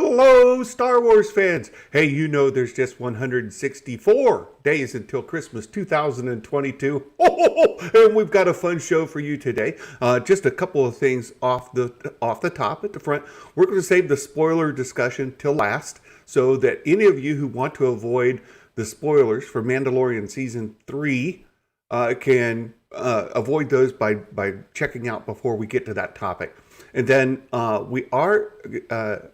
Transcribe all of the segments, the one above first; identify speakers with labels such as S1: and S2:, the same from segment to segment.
S1: Hello, Star Wars fans. Hey, you know there's just 164 days until Christmas 2022. And we've got a fun show for you today. Just a couple of things off the top at the front. We're going to save the spoiler discussion till last so that any of you who want to avoid the spoilers for Mandalorian Season 3 can avoid those by checking out before we get to that topic. And then we are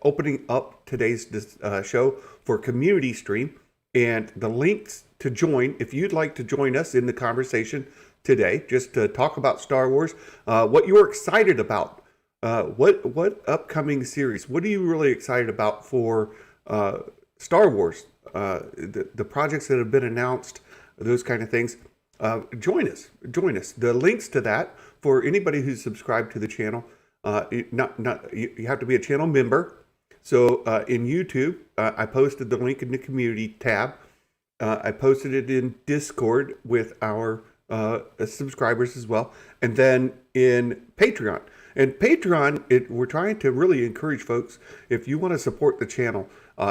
S1: opening up today's show for community stream, and the links to join, if you'd like to join us in the conversation today, just to talk about Star Wars, what you're excited about, what upcoming series, what are you really excited about for Star Wars, the projects that have been announced, those kind of things. Join us. The links to that for anybody who's subscribed to the channel. You have to be a channel member. So in YouTube, I posted the link in the community tab. I posted it in Discord with our subscribers as well, and then in Patreon. And Patreon, we're trying to really encourage folks, if you want to support the channel,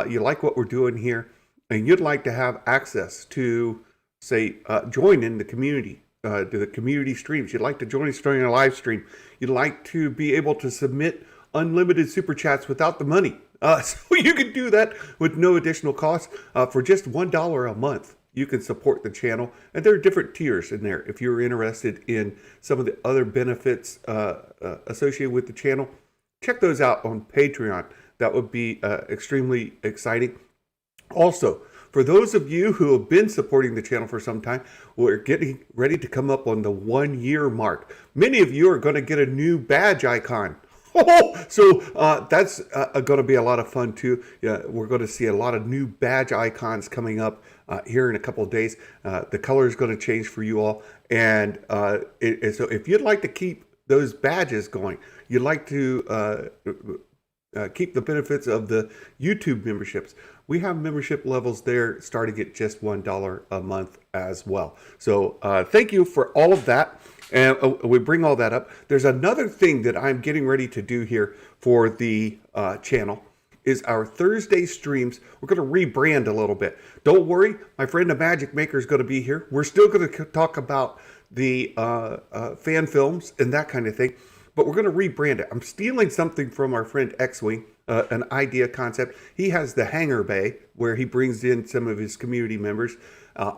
S1: you like what we're doing here, and you'd like to have access to, say, join in the community. To the community streams. You'd like to join us during a live stream. You'd like to be able to submit unlimited super chats without the money. So you can do that with no additional cost. For just $1 a month, you can support the channel. And there are different tiers in there. If you're interested in some of the other benefits associated with the channel, check those out on Patreon. That would be extremely exciting. Also, for those of you who have been supporting the channel for some time, we're getting ready to come up on the 1 year mark. Many of you are going to get a new badge icon. So that's going to be a lot of fun too. We're going to see a lot of new badge icons coming up here in a couple of days. The color is going to change for you all. And so if you'd like to keep those badges going, you'd like to keep the benefits of the YouTube memberships, we have membership levels there starting at just $1 a month as well. So thank you for all of that. And we bring all that up. There's another thing that I'm getting ready to do here for the channel is our Thursday streams. We're going to rebrand a little bit. Don't worry, my friend the Imagic Maker is going to be here. We're still going to talk about the fan films and that kind of thing, but we're going to rebrand it. I'm stealing something from our friend X-Wing. An idea concept. He has the hangar bay where he brings in some of his community members.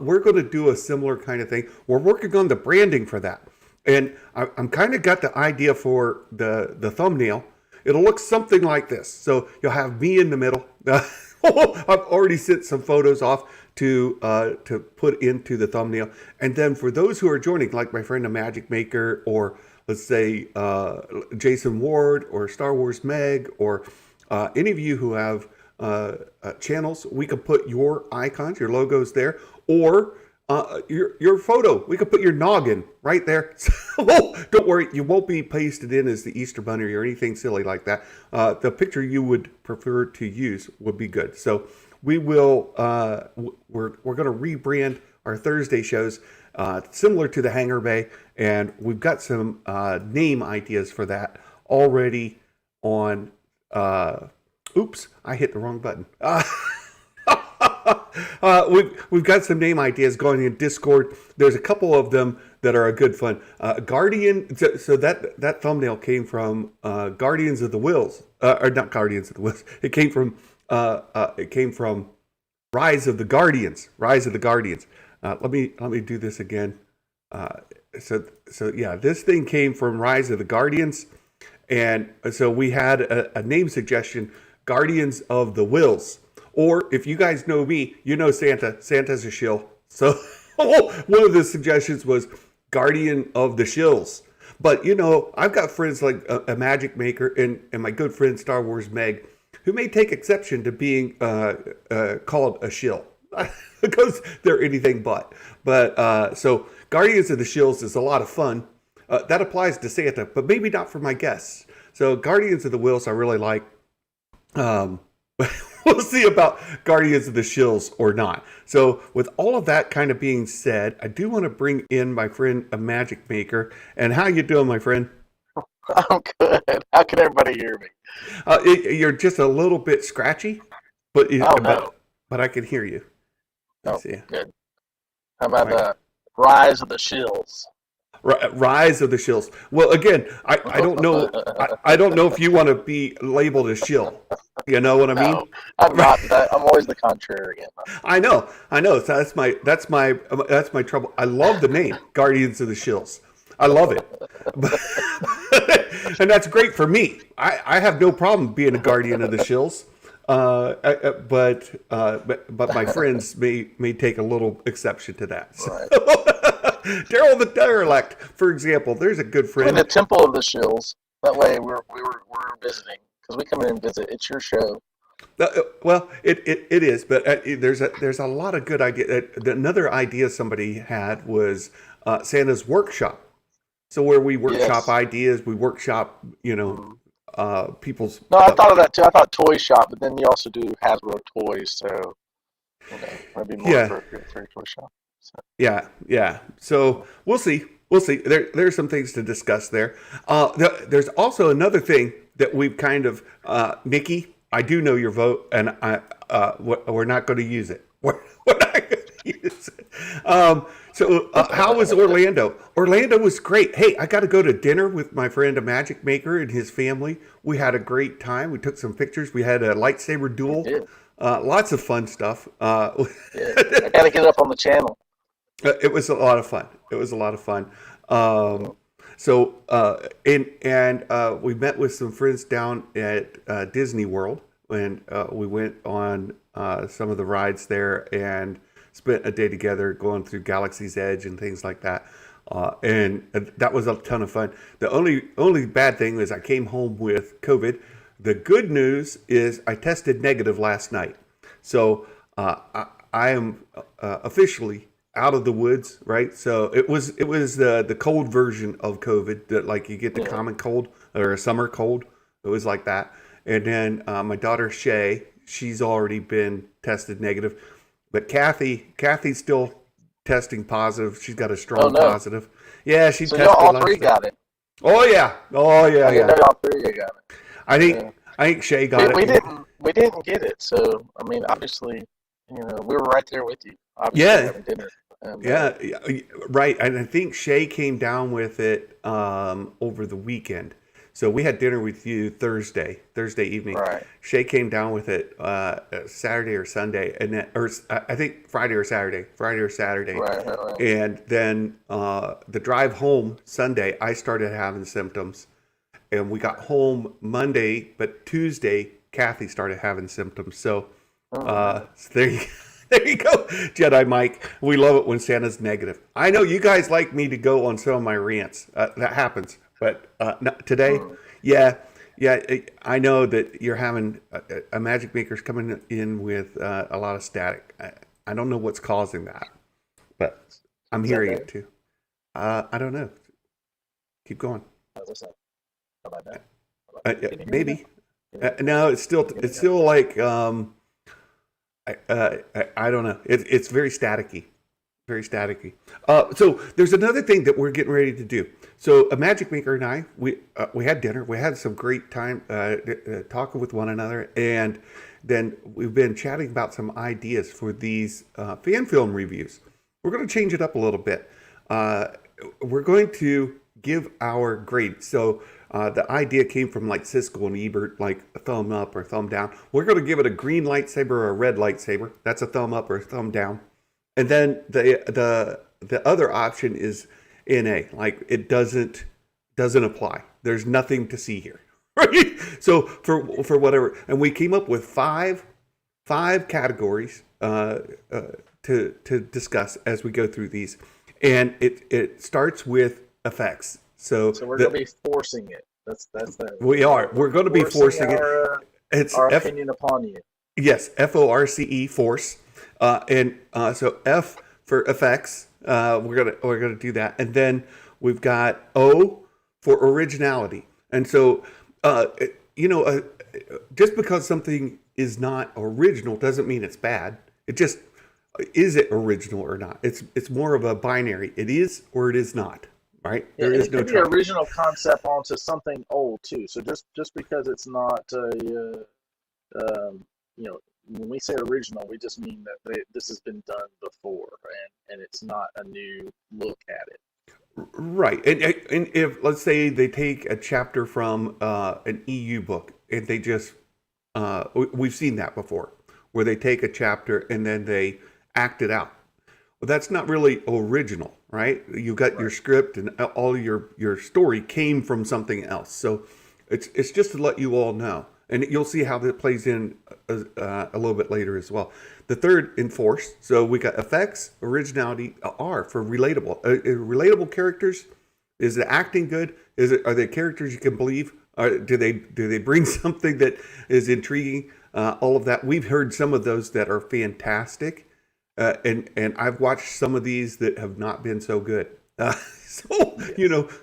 S1: We're going to do a similar kind of thing. We're working on the branding for that. And I'm kind of got the idea for the thumbnail. It'll look something like this. So you'll have me in the middle. I've already sent some photos off to put into the thumbnail. And then for those who are joining, like my friend the Imagic Maker, or let's say Jason Ward, or Star Wars Meg, or any of you who have channels, we could put your icons, your logos there, or your photo. We could put your noggin right there. So don't worry, you won't be pasted in as the Easter Bunny or anything silly like that. The picture you would prefer to use would be good. So we will. We're going to rebrand our Thursday shows similar to the Hangar Bay, and we've got some name ideas for that already on. Oops, I hit the wrong button. We've got some name ideas going in Discord. There's a couple of them that are a good fun. Guardian. So that thumbnail came from Guardians of the Wills, or not Guardians of the Wills. It came from Rise of the Guardians. Rise of the Guardians. Let me do this again. So yeah, this thing came from Rise of the Guardians. And so we had a name suggestion, Guardians of the Wills. Or if you guys know me, you know Santa. Santa's a shill. So one of the suggestions was Guardian of the Shills. But, you know, I've got friends like a Magic Maker and my good friend Star Wars Meg, who may take exception to being called a shill. Because they're anything but. But so Guardians of the Shills is a lot of fun. That applies to Santa, but maybe not for my guests. So Guardians of the Wills I really like. We'll see about Guardians of the Shills or not. So with all of that kind of being said, I do want to bring in my friend, a Magic Maker. And how you doing, my friend?
S2: I'm good. How can everybody hear me?
S1: You're just a little bit scratchy, but
S2: Oh no.
S1: I can hear you. Let's
S2: Oh,
S1: see.
S2: good. How about
S1: Right.
S2: Rise of the Shills?
S1: Rise of the shills. Well, again, I don't know. I don't know if you want to be labeled a shill. You know what I mean?
S2: No, I'm not. I'm always the contrarian.
S1: I know. I know. So that's my trouble. I love the name Guardians of the Shills. I love it, and that's great for me. I have no problem being a guardian of the shills. But my friends may take a little exception to that. So.
S2: Right.
S1: Daryl the Derelict, for example, there's a good
S2: I mean,
S1: friend.
S2: the Temple of the Shills. That way, we're visiting because we come in and visit. It's your show.
S1: Well, it is, but there's a lot of good idea. Another idea somebody had was Santa's workshop. So where we workshop
S2: Yes.
S1: ideas, we workshop
S2: Mhm.
S1: people's.
S2: No, I thought of that too. I thought toy shop, but then you also do Hasbro toys, so that'd be more
S1: Yeah,
S2: appropriate for a toy shop. So,
S1: yeah. So we'll see. We'll see. There's some things to discuss there. There's also another thing that we've kind of, Nikki. I do know your vote, and we're not going to use it. We're not going to use it. How was Orlando? Orlando was great. Hey, I got to go to dinner with my friend, Imagic Maker, and his family. We had a great time. We took some pictures. We had a lightsaber
S2: we
S1: duel.
S2: did.
S1: Lots of fun stuff.
S2: Yeah, I gotta get it up on the channel.
S1: It was a lot of fun. It was a lot of fun. Um, and we met with some friends down at Disney World, and we went on some of the rides there and spent a day together going through Galaxy's Edge and things like that. And that was a ton of fun. The only bad thing is I came home with COVID. The good news is I tested negative last night, so I am officially out of the woods, right? So it was the cold version of COVID that like you get the
S2: Yeah.
S1: common cold or a summer cold. It was like that. And then my daughter Shay, she's already been tested negative, but Kathy's still testing positive. She's got a
S2: Oh
S1: strong
S2: no.
S1: positive. Yeah, she
S2: So y'all
S1: tested
S2: all three
S1: last night.
S2: got it.
S1: Oh yeah,
S2: I didn't
S1: yeah.
S2: know y'all three got it.
S1: I
S2: Yeah.
S1: think I think Shay
S2: We,
S1: got
S2: we
S1: it.
S2: didn't we didn't get it. So I mean, obviously, we were right there with you. Obviously,
S1: Yeah,
S2: having dinner. And
S1: yeah, right. And I think Shay came down with it over the weekend. So we had dinner with you Thursday evening.
S2: right,
S1: Shay came down with it Saturday or Sunday, and then, or I think Friday or Saturday,
S2: right.
S1: and then the drive home Sunday, I started having symptoms, and we got home Monday, but Tuesday, Kathy started having symptoms.
S2: Oh no.
S1: So there you there you go, Jedi Mike. We love it when Santa's negative. I know you guys like me to go on some of my rants. That happens, but today,
S2: Mm.
S1: yeah, yeah. I know that you're having a Magic Maker's coming in with a lot of static. I don't know what's causing that, but I'm
S2: Is that
S1: hearing it
S2: better?
S1: too. I don't know. Keep going.
S2: How's that? How about that? Can you hear me now?
S1: Maybe. No,
S2: Can you hear me
S1: it's
S2: now?
S1: still like I don't know. It's very staticky, very staticky. So there's another thing that we're getting ready to do. So a Magic Maker and I, we had dinner. We had some great time talking with one another, and then we've been chatting about some ideas for these fan film reviews. We're going to change it up a little bit. Uh, we're going to give our grade. So the idea came from like Siskel and Ebert, like a thumb up or thumb down. We're going to give it a green lightsaber or a red lightsaber. That's a thumb up or a thumb down. And then the other option is NA, like it doesn't apply. There's nothing to see here, right? So for whatever, and we came up with five categories to discuss as we go through these, and it starts with effects. So
S2: So we're gonna be forcing it. That's the
S1: we're going to be
S2: forcing
S1: forcing it. It's
S2: our
S1: F
S2: opinion upon you.
S1: Yes, FORCE force, and so F for effects. We're gonna do that, and then we've got O for originality. And so, uh, you know, uh, just because something is not original doesn't mean it's bad. It just is it original or not. It's more of a binary. It is or it is not. right?
S2: Yeah,
S1: There
S2: and
S1: is
S2: it
S1: no
S2: could be
S1: try.
S2: original concept onto something old too. So just because it's not you know, when we say original, we just mean that this has been done before, and it's not a new look at it.
S1: Right. And if, let's say, they take a chapter from an EU book and they just, we've seen that before, where they take a chapter and then they act it out. Well, that's not really original, right? You got your
S2: Right.
S1: script and all your story came from something else. So it's just to let you all know, and you'll see how that plays in a little bit later as well. The third, enforce. So we got effects, originality, R for relatable. Relatable characters. Is the acting good? Are they characters you can believe? Do they bring something that is intriguing? All of that. We've heard some of those that are fantastic. And I've watched some of these that have not been so good. So,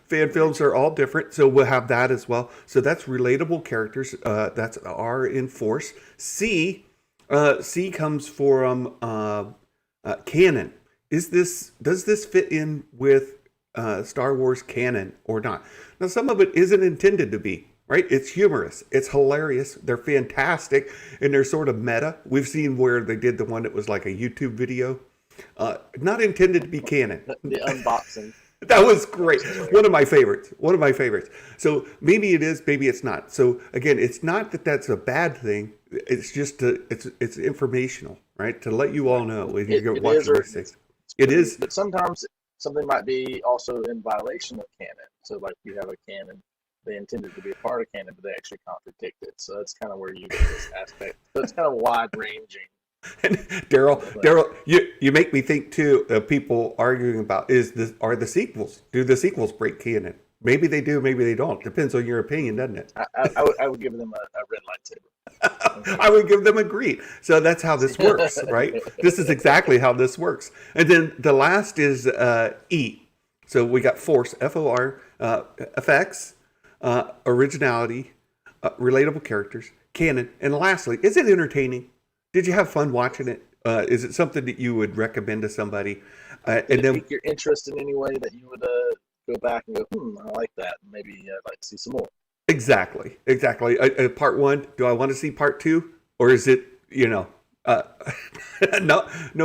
S1: fan films are all different. So we'll have that as well. So that's relatable characters. That's R in force. C comes from canon. Does this fit in with Star Wars canon or not? Now, some of it isn't intended to be. Right? It's humorous. It's hilarious. They're fantastic. And they're sort of meta. We've seen where they did the one that was like a YouTube video. Not intended to be canon.
S2: The unboxing.
S1: That was great. One of my favorites. One of my favorites. So maybe it is, maybe it's not. So again, it's not that that's a bad thing. It's just it's informational, right? To let you all know when you're watching these things. It is.
S2: But sometimes something might be also in violation of canon. So like you have a canon, they intended to be a part of canon, but they actually contradict it. So that's kind of where you get this aspect. So it's kind of wide ranging.
S1: And Daryl, you make me think too of people arguing about are the sequels? Do the sequels break canon? Maybe they do, maybe they don't. Depends on your opinion, doesn't it?
S2: I would give them a red lightsaber.
S1: I would give them a green. So that's how this works, right? This is exactly how this works. And then the last is E. So we got force, FOR, effects, originality, relatable characters, canon, and lastly, is it entertaining? Did you have fun watching it? Is it something that you would recommend to somebody?
S2: And then pique your interest in any way that you would go back and go, I like that. Maybe I'd like to see some more.
S1: Exactly. Part one. Do I want to see part two, or is it no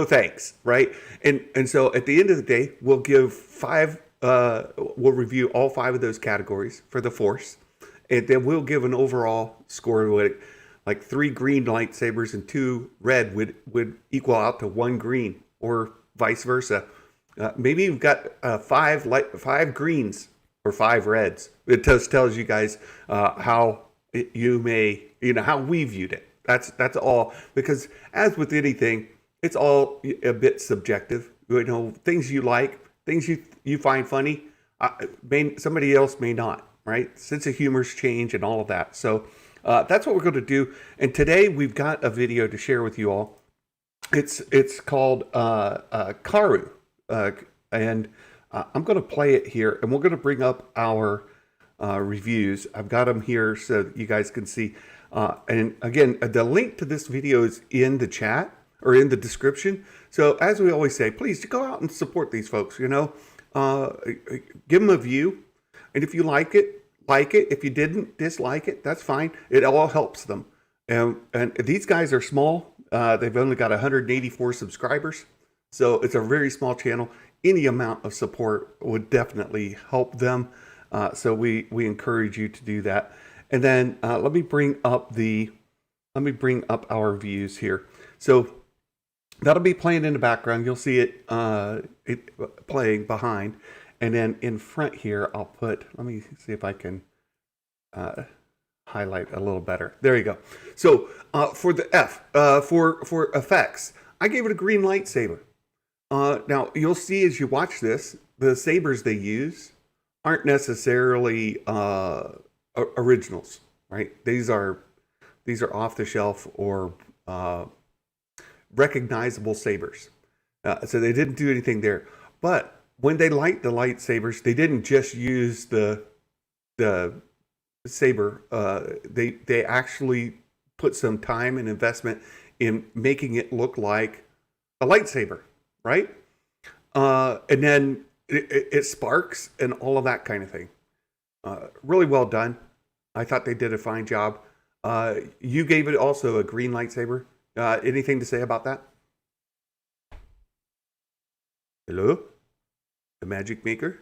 S1: thanks, right? And so at the end of the day, we'll give five. We'll review all five of those categories for the force, and then we'll give an overall score with it. Like 3 green lightsabers and 2 red would equal out to 1 green, or vice versa. Maybe you've got 5 greens or 5 reds. It just tells you guys how you may, how we viewed it. That's all. Because as with anything, it's all a bit subjective. Things you like, things you find funny, somebody else may not. Right? Sense of humor's change and all of that. So. That's what we're going to do. And today we've got a video to share with you all. It's called Karu. And I'm going to play it here. And we're going to bring up our reviews. I've got them here so that you guys can see. And again, the link to this video is in the chat or in the description. So as we always say, please go out and support these folks. Give them a view. And if you like it, if you didn't dislike it, that's fine. It all helps them. And these guys are small. They've only got 184 subscribers. So it's a very small channel. Any amount of support would definitely help them. So we encourage you to do that. And then let me bring up our views here. So that'll be playing in the background. You'll see it playing behind. And then in front here, let me see if I can highlight a little better. There you go. So for the F, for effects, I gave it a green lightsaber. Now, you'll see as you watch this, the sabers they use aren't necessarily originals, right? These are off the shelf or recognizable sabers. So they didn't do anything there. But when they light the lightsabers, they didn't just use the saber. They actually put some time and investment in making it look like a lightsaber, right? And then it sparks and all of that kind of thing. Really well done. I thought they did a fine job. You gave it also a green lightsaber. Anything to say about that? Hello? The Magic Maker?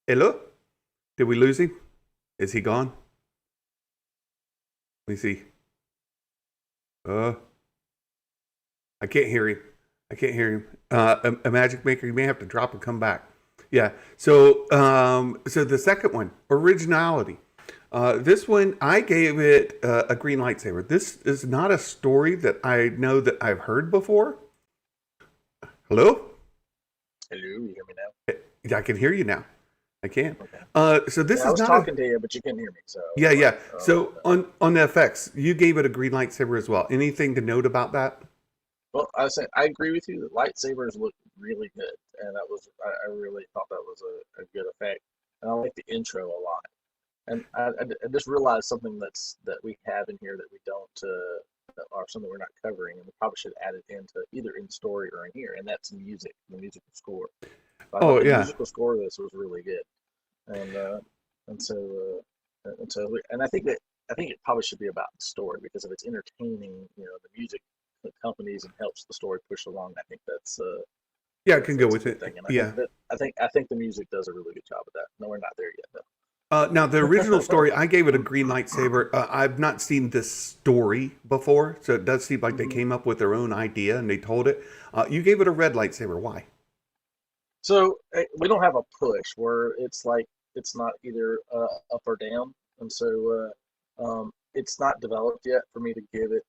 S1: Hello? Did we lose him? Is he gone? Let me see. I can't hear him. I can't hear him. A Magic Maker, you may have to drop and come back. Yeah. So, so the second one, originality. This one, I gave it a green lightsaber. This is not a story that I know that I've heard before. Hello?
S2: Hello, you hear me now?
S1: I can hear you now. I can.
S2: Okay.
S1: So this
S2: Yeah,
S1: is
S2: I was
S1: not
S2: talking to you, but you couldn't hear me. So
S1: yeah. So on the effects, you gave it a green lightsaber as well. Anything to note about that?
S2: well, I said I agree with you. The lightsabers look really good, and that was I really thought that was a good effect, and I like the intro a lot. And I just realized something that we have in here that we don't, or something we're not covering, and we probably should add it into either in story or in here, and that's music, the musical score. So I thought
S1: Oh
S2: the
S1: yeah.
S2: musical score of this was really good, and and so and I think it probably should be about the story because if it's entertaining, the music companies and helps the story push along, I think
S1: Yeah, I can go
S2: that's a
S1: with
S2: good
S1: it.
S2: thing. And
S1: Yeah.
S2: I think the music does a really good job of that. No, we're not there yet
S1: Now the original
S2: though.
S1: story, I gave it a green lightsaber. I've not seen this story before, so it does seem like they
S2: Mhm.
S1: came up with their own idea and they told it. You gave it a red lightsaber. Why?
S2: So we don't have a push where it's like it's not either up or down, and so it's not developed yet for me to give it.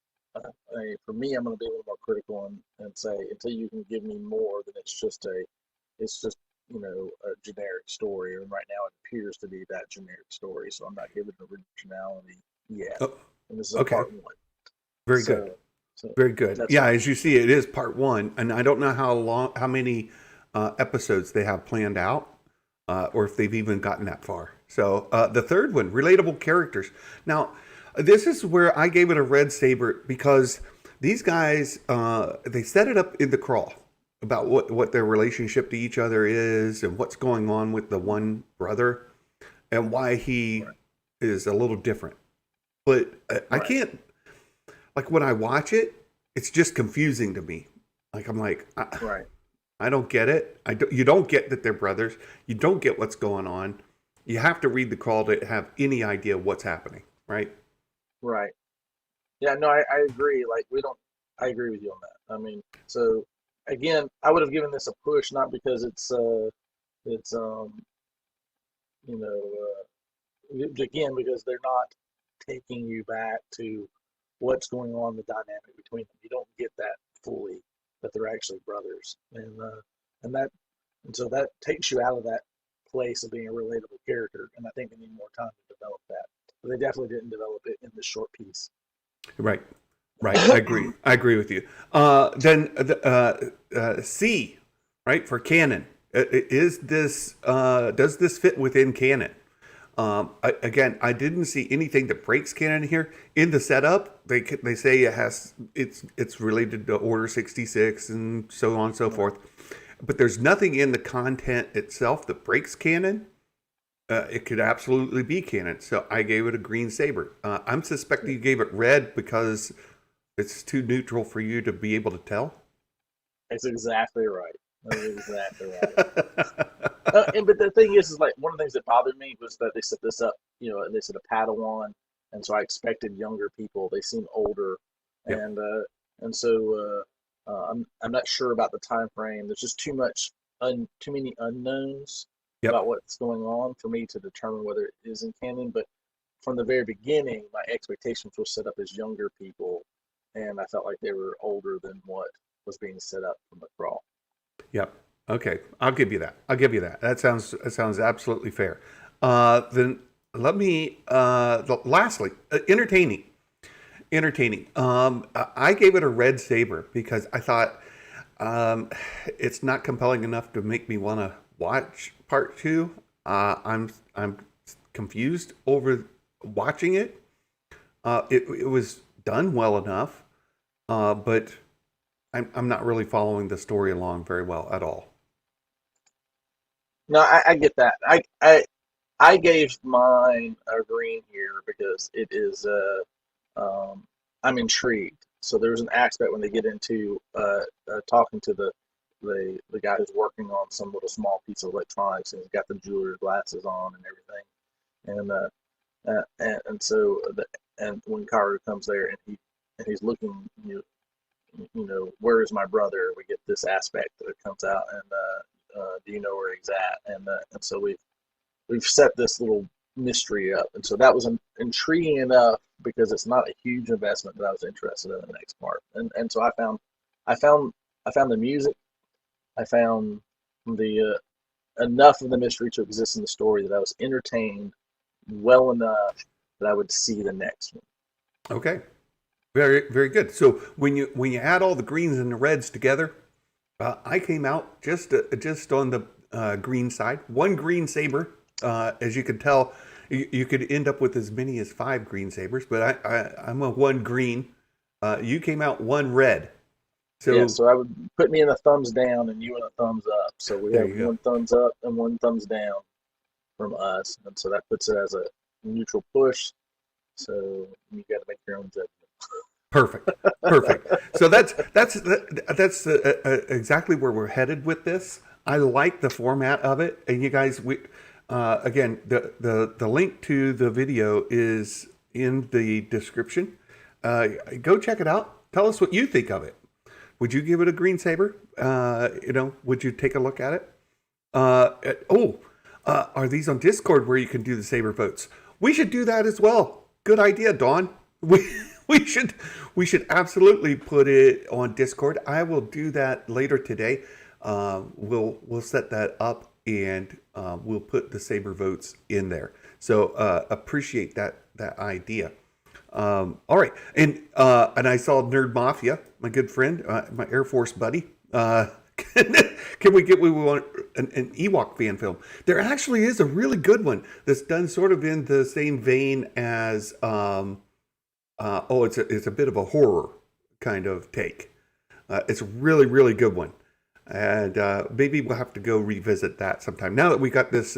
S2: For me, I'm going to be a little more critical and say until you can give me more than it's just a generic story, and right now it appears to be that generic story. So I'm not giving it originality yet,
S1: Oh,
S2: and this is a
S1: okay.
S2: part one.
S1: Very good.
S2: So so
S1: Very good.
S2: that's
S1: Yeah, as you see, it is part one, and I don't know how many episodes they have planned out, or if they've even gotten that far. So the third one, relatable characters. Now, this is where I gave it a red saber because these guys they set it up in the crawl about what their relationship to each other is and what's going on with the one brother and why he
S2: right,
S1: is a little different. But I
S2: right,
S1: can't like when I watch it, it's just confusing to me. Like I'm like,
S2: right.
S1: I don't get it. You don't get that they're brothers. You don't get what's going on. You have to read the call to have any idea what's happening, right?
S2: Right. Yeah, no, I agree. Like we don't I agree with you on that. I mean, so again, I would have given this a push not because it's you know again because they're not taking you back to what's going on, the dynamic between them. You don't get that fully that they're actually brothers. And that and so that takes you out of that place of being a relatable character, and I think they need more time to develop that. But they definitely didn't develop it in this short piece.
S1: Right. Right. I agree. I agree with you. Then C, right, for canon. Is this does this fit within canon? Again, I didn't see anything that breaks canon here. In the setup, they say it's related to Order 66 and so on and so
S2: Right.
S1: forth. But there's nothing in the content itself that breaks canon. It could absolutely be canon. So I gave it a green saber. I'm suspecting you gave it red because it's too neutral for you to be able to tell.
S2: That's exactly right. That's exactly right. But the thing is like one of the things that bothered me was that they set this up, and they said a Padawan, and so I expected younger people. They seem older,
S1: Yep.
S2: and so I'm not sure about the time frame. There's just too many unknowns
S1: Yep.
S2: about what's going on for me to determine whether it is in canon. But from the very beginning, my expectations were set up as younger people, and I felt like they were older than what was being set up from the crawl.
S1: Yep. Okay. I'll give you that. I'll give you that. That sounds absolutely fair. Then let me. Lastly, entertaining. Entertaining. I gave it a red saber because I thought it's not compelling enough to make me want to watch part two. I'm confused over watching it. It was done well enough, but I'm not really following the story along very well at all.
S2: No, I get that. I gave mine a green here because it is I'm intrigued. So there's an aspect when they get into talking to the guy who's working on some little small piece of electronics, and he's got the jeweler's glasses on and everything, and so and when Karu comes there and he's looking, where is my brother? We get this aspect that comes out, and do you know where he's at? And so we've set this little mystery up, and so that was intriguing enough because it's not a huge investment that I was interested in the next part, and so I found I found the music, I found the enough of the mystery to exist in the story that I was entertained well enough that I would see the next one.
S1: Okay. Very, very good. So when you add all the greens and the reds together, I came out just on the green side. One green saber, as you can tell, you could end up with as many as 5 green sabers, but I'm a one green. You came out one red.
S2: Yeah,
S1: So
S2: so I would put me in a thumbs down and you in a thumbs up. So we
S1: there
S2: have
S1: you go.
S2: one thumbs up and one thumbs down from us, and so that puts it as a neutral push. So you got to make your own judgment.
S1: Perfect. Perfect. So that's exactly where we're headed with this. I like the format of it, and you guys, we again, the link to the video is in the description. Go check it out. Tell us what you think of it. Would you give it a green saber? Would you take a look at it? Are these on Discord where you can do the saber votes? We should do that as well. Good idea, Dawn. We should absolutely put it on Discord. I will do that later today. We'll set that up and we'll put the saber votes in there. So appreciate that idea. All right, and I saw Nerd Mafia, my good friend, my Air Force buddy. Can we want an Ewok fan film? There actually is a really good one that's done sort of in the same vein as it's a bit of a horror kind of take. It's a really, really good one, and maybe we'll have to go revisit that sometime. Now that we got this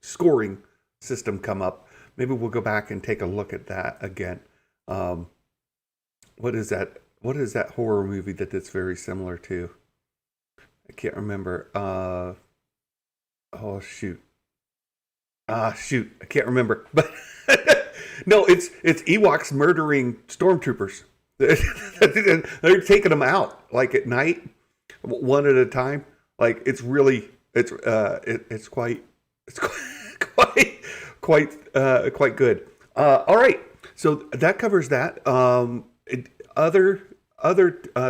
S1: scoring system come up, maybe we'll go back and take a look at that again. What is that? What is that horror movie that's very similar to? I can't remember. Oh shoot. Shoot. I can't remember. But no, it's Ewoks murdering stormtroopers. They're taking them out like at night, one at a time. Like it's quite quite good. All right, so that covers that. Other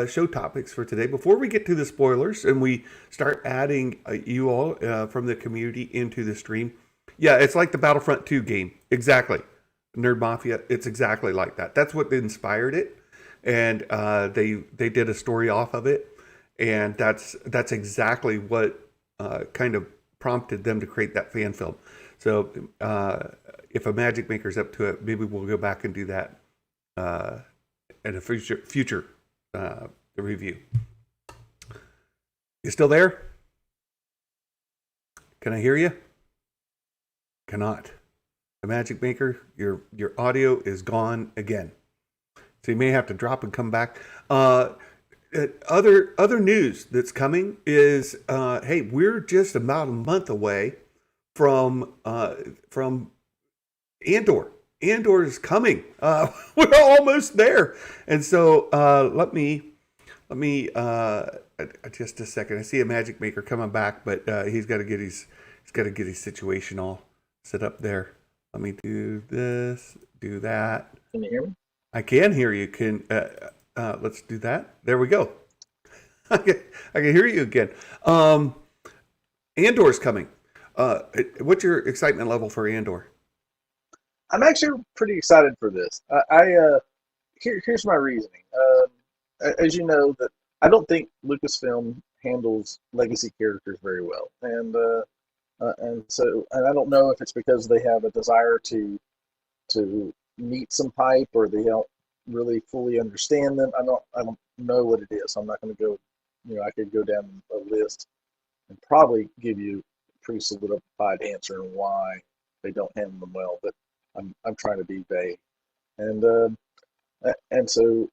S1: show topics for today. Before we get to the spoilers and we start adding you all from the community into the stream, yeah, it's like the Battlefront 2 game. Exactly, Nerd Mafia. It's exactly like that. That's what inspired it, and they did a story off of it, and that's exactly what kind of prompted them to create that fan film. So if Imagic Maker's up to it, maybe we'll go back and do that in a future review. You still there? Can I hear you? Cannot. Imagic Maker, your audio is gone again. So you may have to drop and come back. Other news that's coming is, hey, we're just about a month away from Andor. Andor is coming. We're almost there, and so let me just a second. I see a Magic Maker coming back, but he's got to get his situation all set up there. Let me do this, do that.
S2: Can you hear me?
S1: I can hear you. Let's do that. There we go. I can hear you again. Andor's coming. What's your excitement level for Andor?
S2: I'm actually pretty excited for this. Here's my reasoning. As you know, that I don't think Lucasfilm handles legacy characters very well, and I don't know if it's because they have a desire to meet some hype or they don't really fully understand them. I don't know what it is. So I'm not going to go. I could go down a list and probably give you a pretty solidified answer on why they don't handle them well. But I'm trying to be vague, and and so,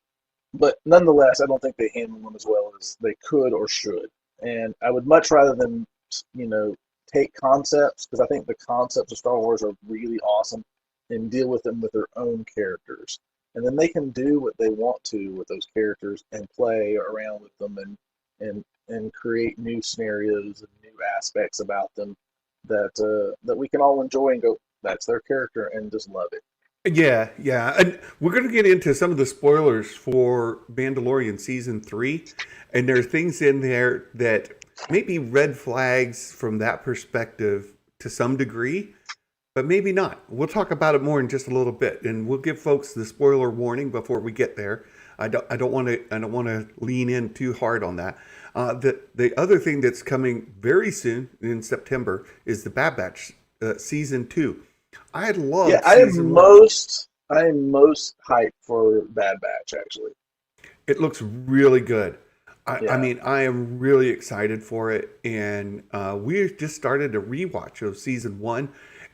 S2: but nonetheless, I don't think they handle them as well as they could or should. And I would much rather them, you know, take concepts, because I think the concepts of Star Wars are really awesome, and deal with them with their own characters. And then they can do what they want to with those characters and play around with them and create new scenarios and new aspects about them that we can all enjoy and go, that's their character, and just love it.
S1: Yeah, yeah. And we're going to get into some of the spoilers for Mandalorian season 3. And there are things in there that may be red flags from that perspective to some degree, but maybe not. We'll talk about it more in just a little bit, and we'll give folks the spoiler warning before we get there. I don't want to lean in too hard on that. The other thing that's coming very soon in September is the Bad Batch season 2. I love
S2: Yeah,
S1: season 1.
S2: I am most hyped for Bad Batch, actually.
S1: It looks really good. I
S2: Yeah.
S1: mean, I am really excited for it, and we just started a rewatch of season 1,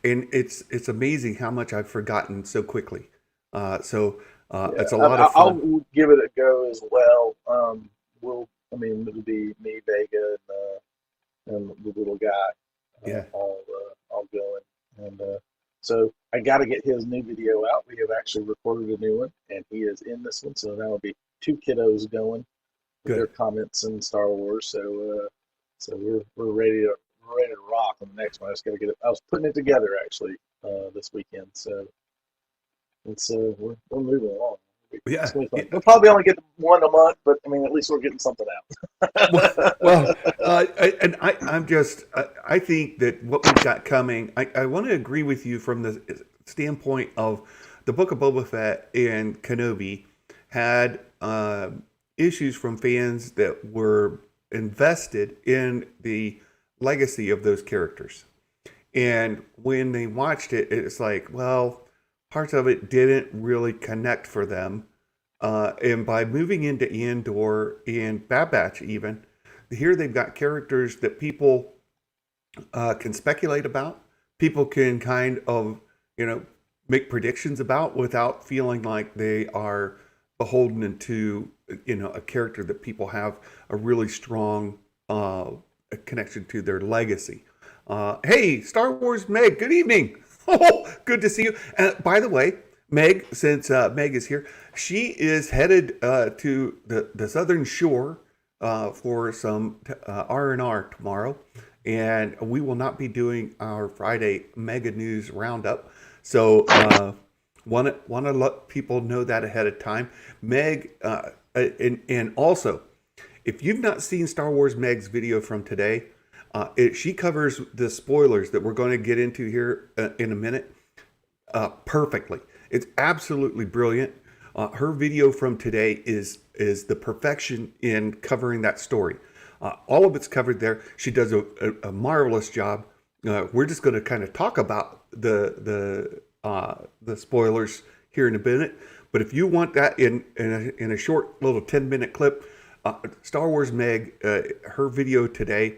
S1: and it's amazing how much I've forgotten so quickly. It's a lot of
S2: I'll
S1: fun.
S2: give it a go as well. It'll be me, Vega, and the little guy,
S1: Yeah,
S2: all going. And so I got to get his new video out. We have actually recorded a new one, and he is in this one. So now will be two kiddos going with their
S1: good.
S2: comments in Star Wars. So we're ready to rock on the next one. I just got to get it. I was putting it together actually this weekend. So we're moving along. It's
S1: Yeah,
S2: gonna be
S1: yeah.
S2: fun. We'll probably only get one a month, but I mean, at least we're getting something
S1: Well,
S2: out.
S1: well I think that what we've got coming, I want to agree with you from the standpoint of the Book of Boba Fett and Kenobi had issues from fans that were invested in the legacy of those characters. And when they watched it, it's like, well, parts of it didn't really connect for them. And by moving into Andor and Bad Batch, even here, they've got characters that people can speculate about. People can kind of, make predictions about without feeling like they are beholden to, a character that people have a really strong connection to their legacy. Hey, Star Wars Meg, good evening. Oh, good to see you. By the way, Meg, since Meg is here, she is headed to the Southern Shore for some R&R tomorrow, and we will not be doing our Friday Mega News Roundup. So want to let people know that ahead of time. Meg, and also, if you've not seen Star Wars Meg's video from today, she covers the spoilers that we're going to get into here in a minute perfectly. It's absolutely brilliant. Her video from today is the perfection in covering that story. All of it's covered there. She does a marvelous job. We're just going to kind of talk about the spoilers here in a minute. But if you want that in a short little 10-minute clip, Star Wars Meg, her video today.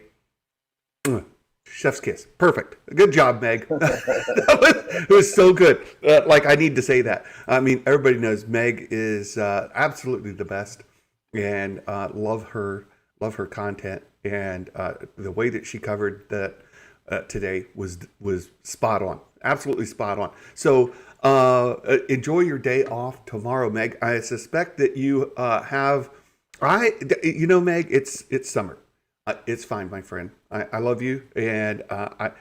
S1: Chef's kiss. Perfect. Good job, Meg. It was so good. Like, I need to say that. I mean, everybody knows Meg is absolutely the best, and love her content, and the way that she covered that today was spot on. Absolutely spot on. So enjoy your day off tomorrow, Meg. I suspect that you have. Meg, it's summer. It's fine, my friend. I love you, and I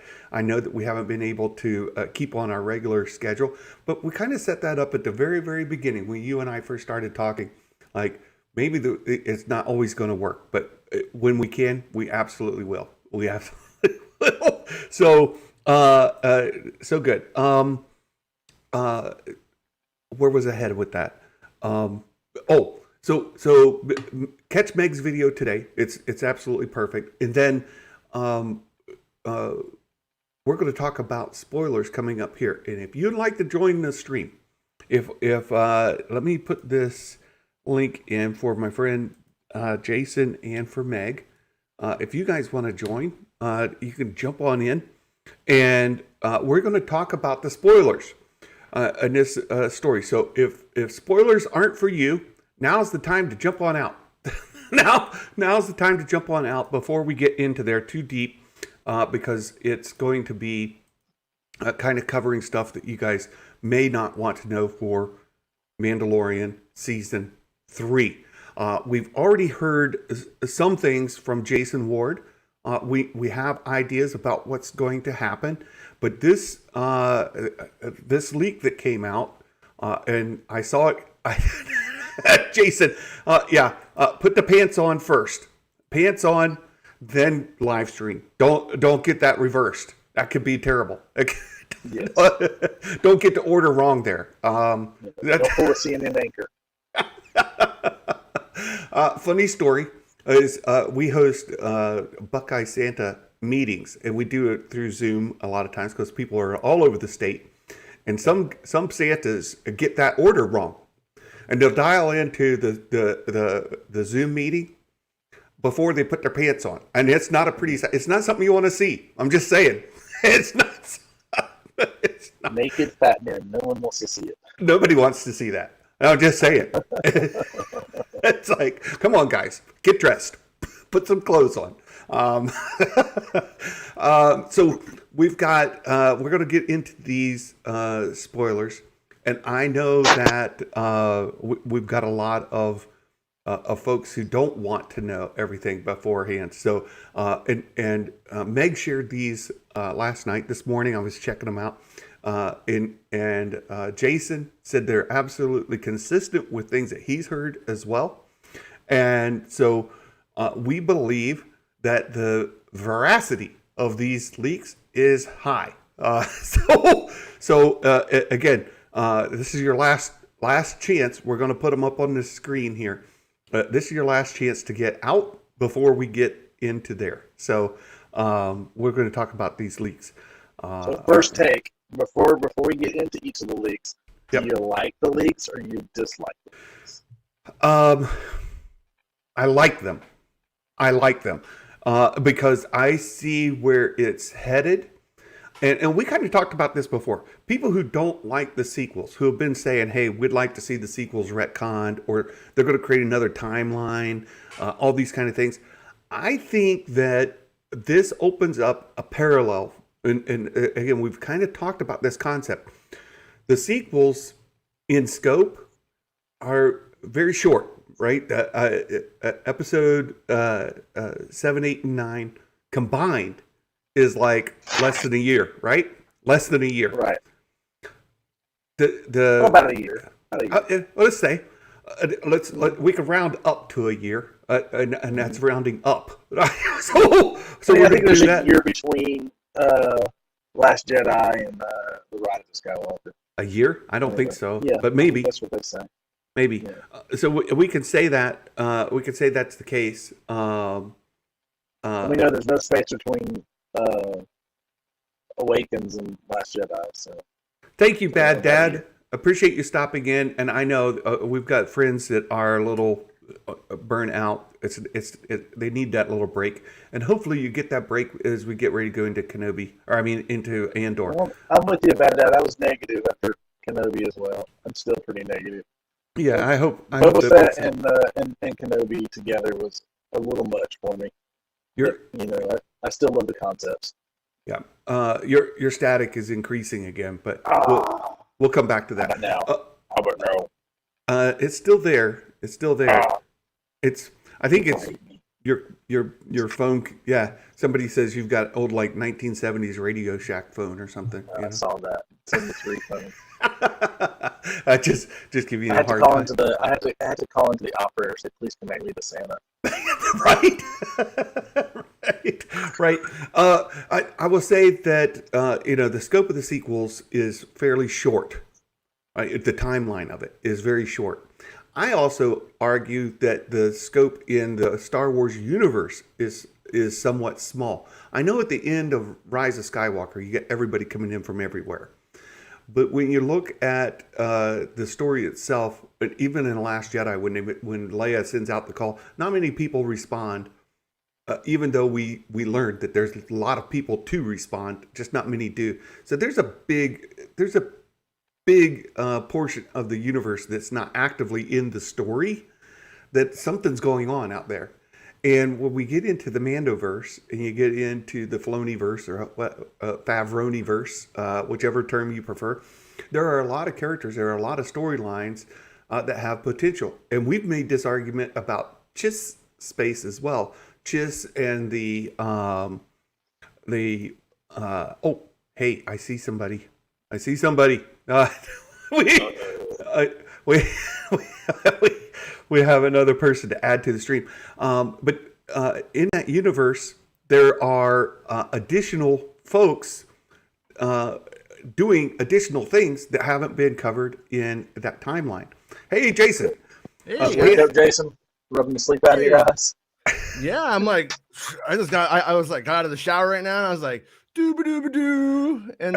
S1: know that we haven't been able to keep on our regular schedule, but we kind of set that up at the very, very beginning when you and I first started talking. Like, maybe it's not always going to work, but when we can, we absolutely will. We absolutely will. So, so good. Where was I headed with that? So catch Meg's video today. It's absolutely perfect. And then we're going to talk about spoilers coming up here. And if you'd like to join the stream, if let me put this link in for my friend Jason and for Meg. if you guys want to join, you can jump on in, and we're going to talk about the spoilers in this story. So if spoilers aren't for you, now's the time to jump on out. Now's the time to jump on out before we get into there too deep, because it's going to be kind of covering stuff that you guys may not want to know for Mandalorian Season 3. We've already heard some things from Jason Ward. We have ideas about what's going to happen, but this leak that came out, and I saw it. Jason, put the pants on first. Pants on, then live stream. Don't get that reversed. That could be terrible.
S2: Yes.
S1: Don't get the order wrong there.
S2: Don't pull a CNN anchor.
S1: Funny story is we host Buckeye Santa meetings, and we do it through Zoom a lot of times because people are all over the state, and some Santas get that order wrong, and they'll dial into the Zoom meeting before they put their pants on, and it's not something you want to see. I'm just saying, it's not. It's not.
S2: Naked fat man. No one wants to see it.
S1: Nobody wants to see that. I'm just saying. It's like, come on, guys, get dressed, put some clothes on. So we've got, we're going to get into these spoilers, and I know that we've got a lot of folks who don't want to know everything beforehand. So, and Meg shared these last night. This morning, I was checking them out. And Jason said they're absolutely consistent with things that he's heard as well. And so we believe that the veracity of these leaks is high. So again, this is your last chance. We're going to put them up on the screen here. This is your last chance to get out before we get into there. So we're going to talk about these leaks.
S2: So first take. Before we get into each of the leaks, do you like the leaks or you dislike the leaks?
S1: I like them. Because I see where it's headed. And we kind of talked about this before. People who don't like the sequels, who have been saying, hey, we'd like to see the sequels retconned, or they're going to create another timeline, all these kind of things. I think that this opens up a parallel. And again, we've kind of talked about this concept. The sequels in scope are very short, right? Episode 7, 8, and 9 combined is like less than a year, right? Less than a year.
S2: Right.
S1: About
S2: a year.
S1: Let's say, we can round up to a year, and that's rounding up. so
S2: I think there's a year between Last Jedi and The Rise of Skywalker.
S1: A year? I don't think so.
S2: Yeah,
S1: but maybe
S2: that's what they say.
S1: Maybe.
S2: Yeah.
S1: So we can say that. We can say that's the case.
S2: We know there's no space between Awakens and Last Jedi. So
S1: thank you, Bad Dad. Appreciate you stopping in. And I know we've got friends that are a little burnt out. They need that little break, and hopefully you get that break as we get ready to go into into Andor.
S2: Well, I'm with you about that. I was negative after Kenobi as well. I'm still pretty negative.
S1: Yeah, I hope
S2: Boba Fett and Kenobi together was a little much for me. I still love the concepts.
S1: Yeah, your static is increasing again, but we'll come back to that.
S2: How about now? How about now?
S1: It's still there. It's still there. I think it's your phone. Yeah, somebody says you've got old 1970s Radio Shack phone or something.
S2: I saw that. It's in the 3 phone.
S1: I just give you a hard time.
S2: I had to call into the operator and say, please connect me to Santa.
S1: Right. I will say that the scope of the sequels is fairly short. Right? The timeline of it is very short. I also argue that the scope in the Star Wars universe is somewhat small. I know at the end of Rise of Skywalker, you get everybody coming in from everywhere. But when you look at the story itself, even in The Last Jedi, when Leia sends out the call, not many people respond even though we learned that there's a lot of people to respond, just not many do. So there's a big portion of the universe that's not actively in the story, that something's going on out there. And when we get into the Mandoverse and you get into the Filoniverse or Favroniverse, whichever term you prefer, there are a lot of characters, there are a lot of storylines that have potential. And we've made this argument about Chiss space as well. Chiss and oh, hey, I see somebody. We we have another person to add to the stream. But in that universe, there are additional folks doing additional things that haven't been covered in that timeline. Hey, Jason.
S3: Hey,
S2: wake up, Jason. Rubbing the sleep out of your eyes.
S3: Yeah, I'm like, I was like, got out of the shower right now, and I was like, dooba dooba doo, and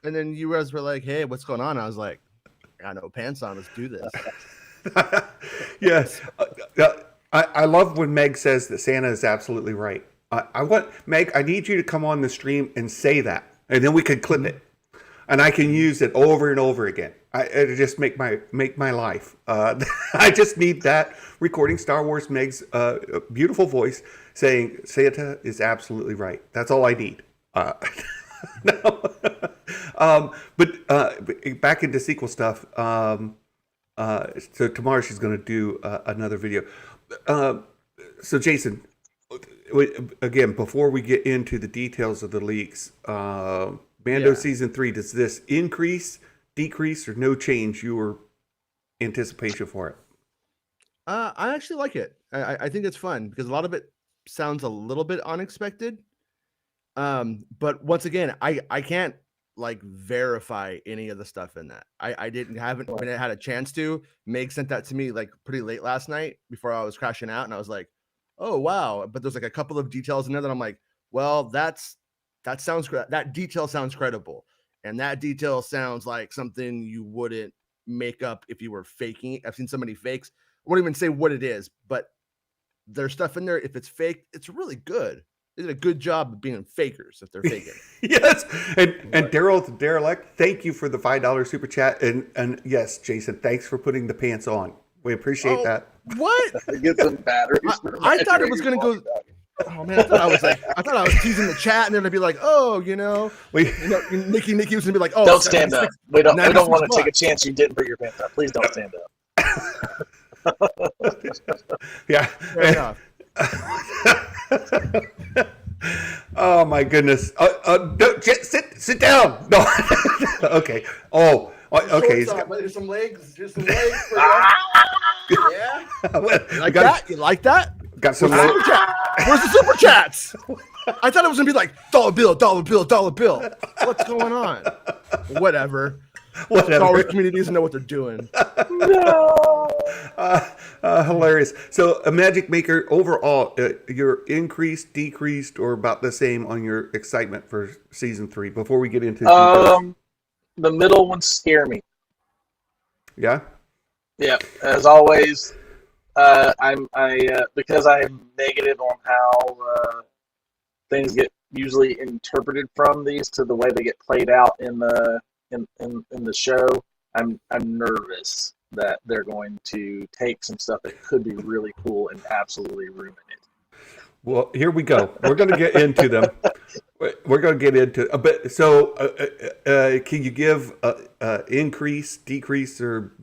S3: then you guys were like, hey, what's going on? I was like, I got no pants on. Let's do this.
S1: Yes, I love when Meg says that Santa is absolutely right. I want Meg. I need you to come on the stream and say that, and then we can clip it, and I can use it over and over again. It'll just make my life. I just need that recording Star Wars Meg's beautiful voice saying Santa is absolutely right. That's all I need. No. But back into sequel stuff. So tomorrow she's going to do another video. So Jason, again, before we get into the details of the leaks, Mando Season 3, does this increase, decrease, or no change your anticipation for it?
S3: I actually like it. I think it's fun because a lot of it sounds a little bit unexpected. But once again, I can't like verify any of the stuff in that. I haven't had a chance to. Meg sent that to me like pretty late last night before I was crashing out, and I was like, oh wow. But there's like a couple of details in there that I'm like, well, that detail sounds credible. And that detail sounds like something you wouldn't make up if you were faking it. I've seen so many fakes. I won't even say what it is, but there's stuff in there. If it's fake, it's really good. They did a good job of being fakers if they're faking.
S1: Yes. And Daryl Derelict, thank you for the $5 super chat. And yes, Jason, thanks for putting the pants on. We appreciate that.
S3: What?
S2: Get some batteries.
S3: I thought it was going to go. Oh man, I thought I was teasing the chat, and they're gonna be like, "Oh, Nikki was gonna be like, oh,
S2: don't stand up. We don't want to take a chance you didn't put your pants on. Please don't stand up."
S1: Yeah.
S3: Fair enough.
S1: Oh my goodness! Sit down. No. Okay. Oh. Okay.
S3: Here's some legs. Here's some legs. Yeah. You like that?
S1: Got some.
S3: Where's the super chats? I thought it was gonna be like dollar bill. What's going on? Whatever. Star Wars community doesn't know what they're doing.
S2: No.
S1: Hilarious. So, Imagic Maker, overall, you're increased, decreased, or about the same on your excitement for season 3? Before we get into
S2: the middle ones scare me.
S1: Yeah.
S2: Yeah, as always. Because I'm negative on how things get usually interpreted from these to the way they get played out in the show. I'm nervous that they're going to take some stuff that could be really cool and absolutely ruin it.
S1: Well, here we go. We're going to get into them. We're going to get into but so can you give increase, decrease, or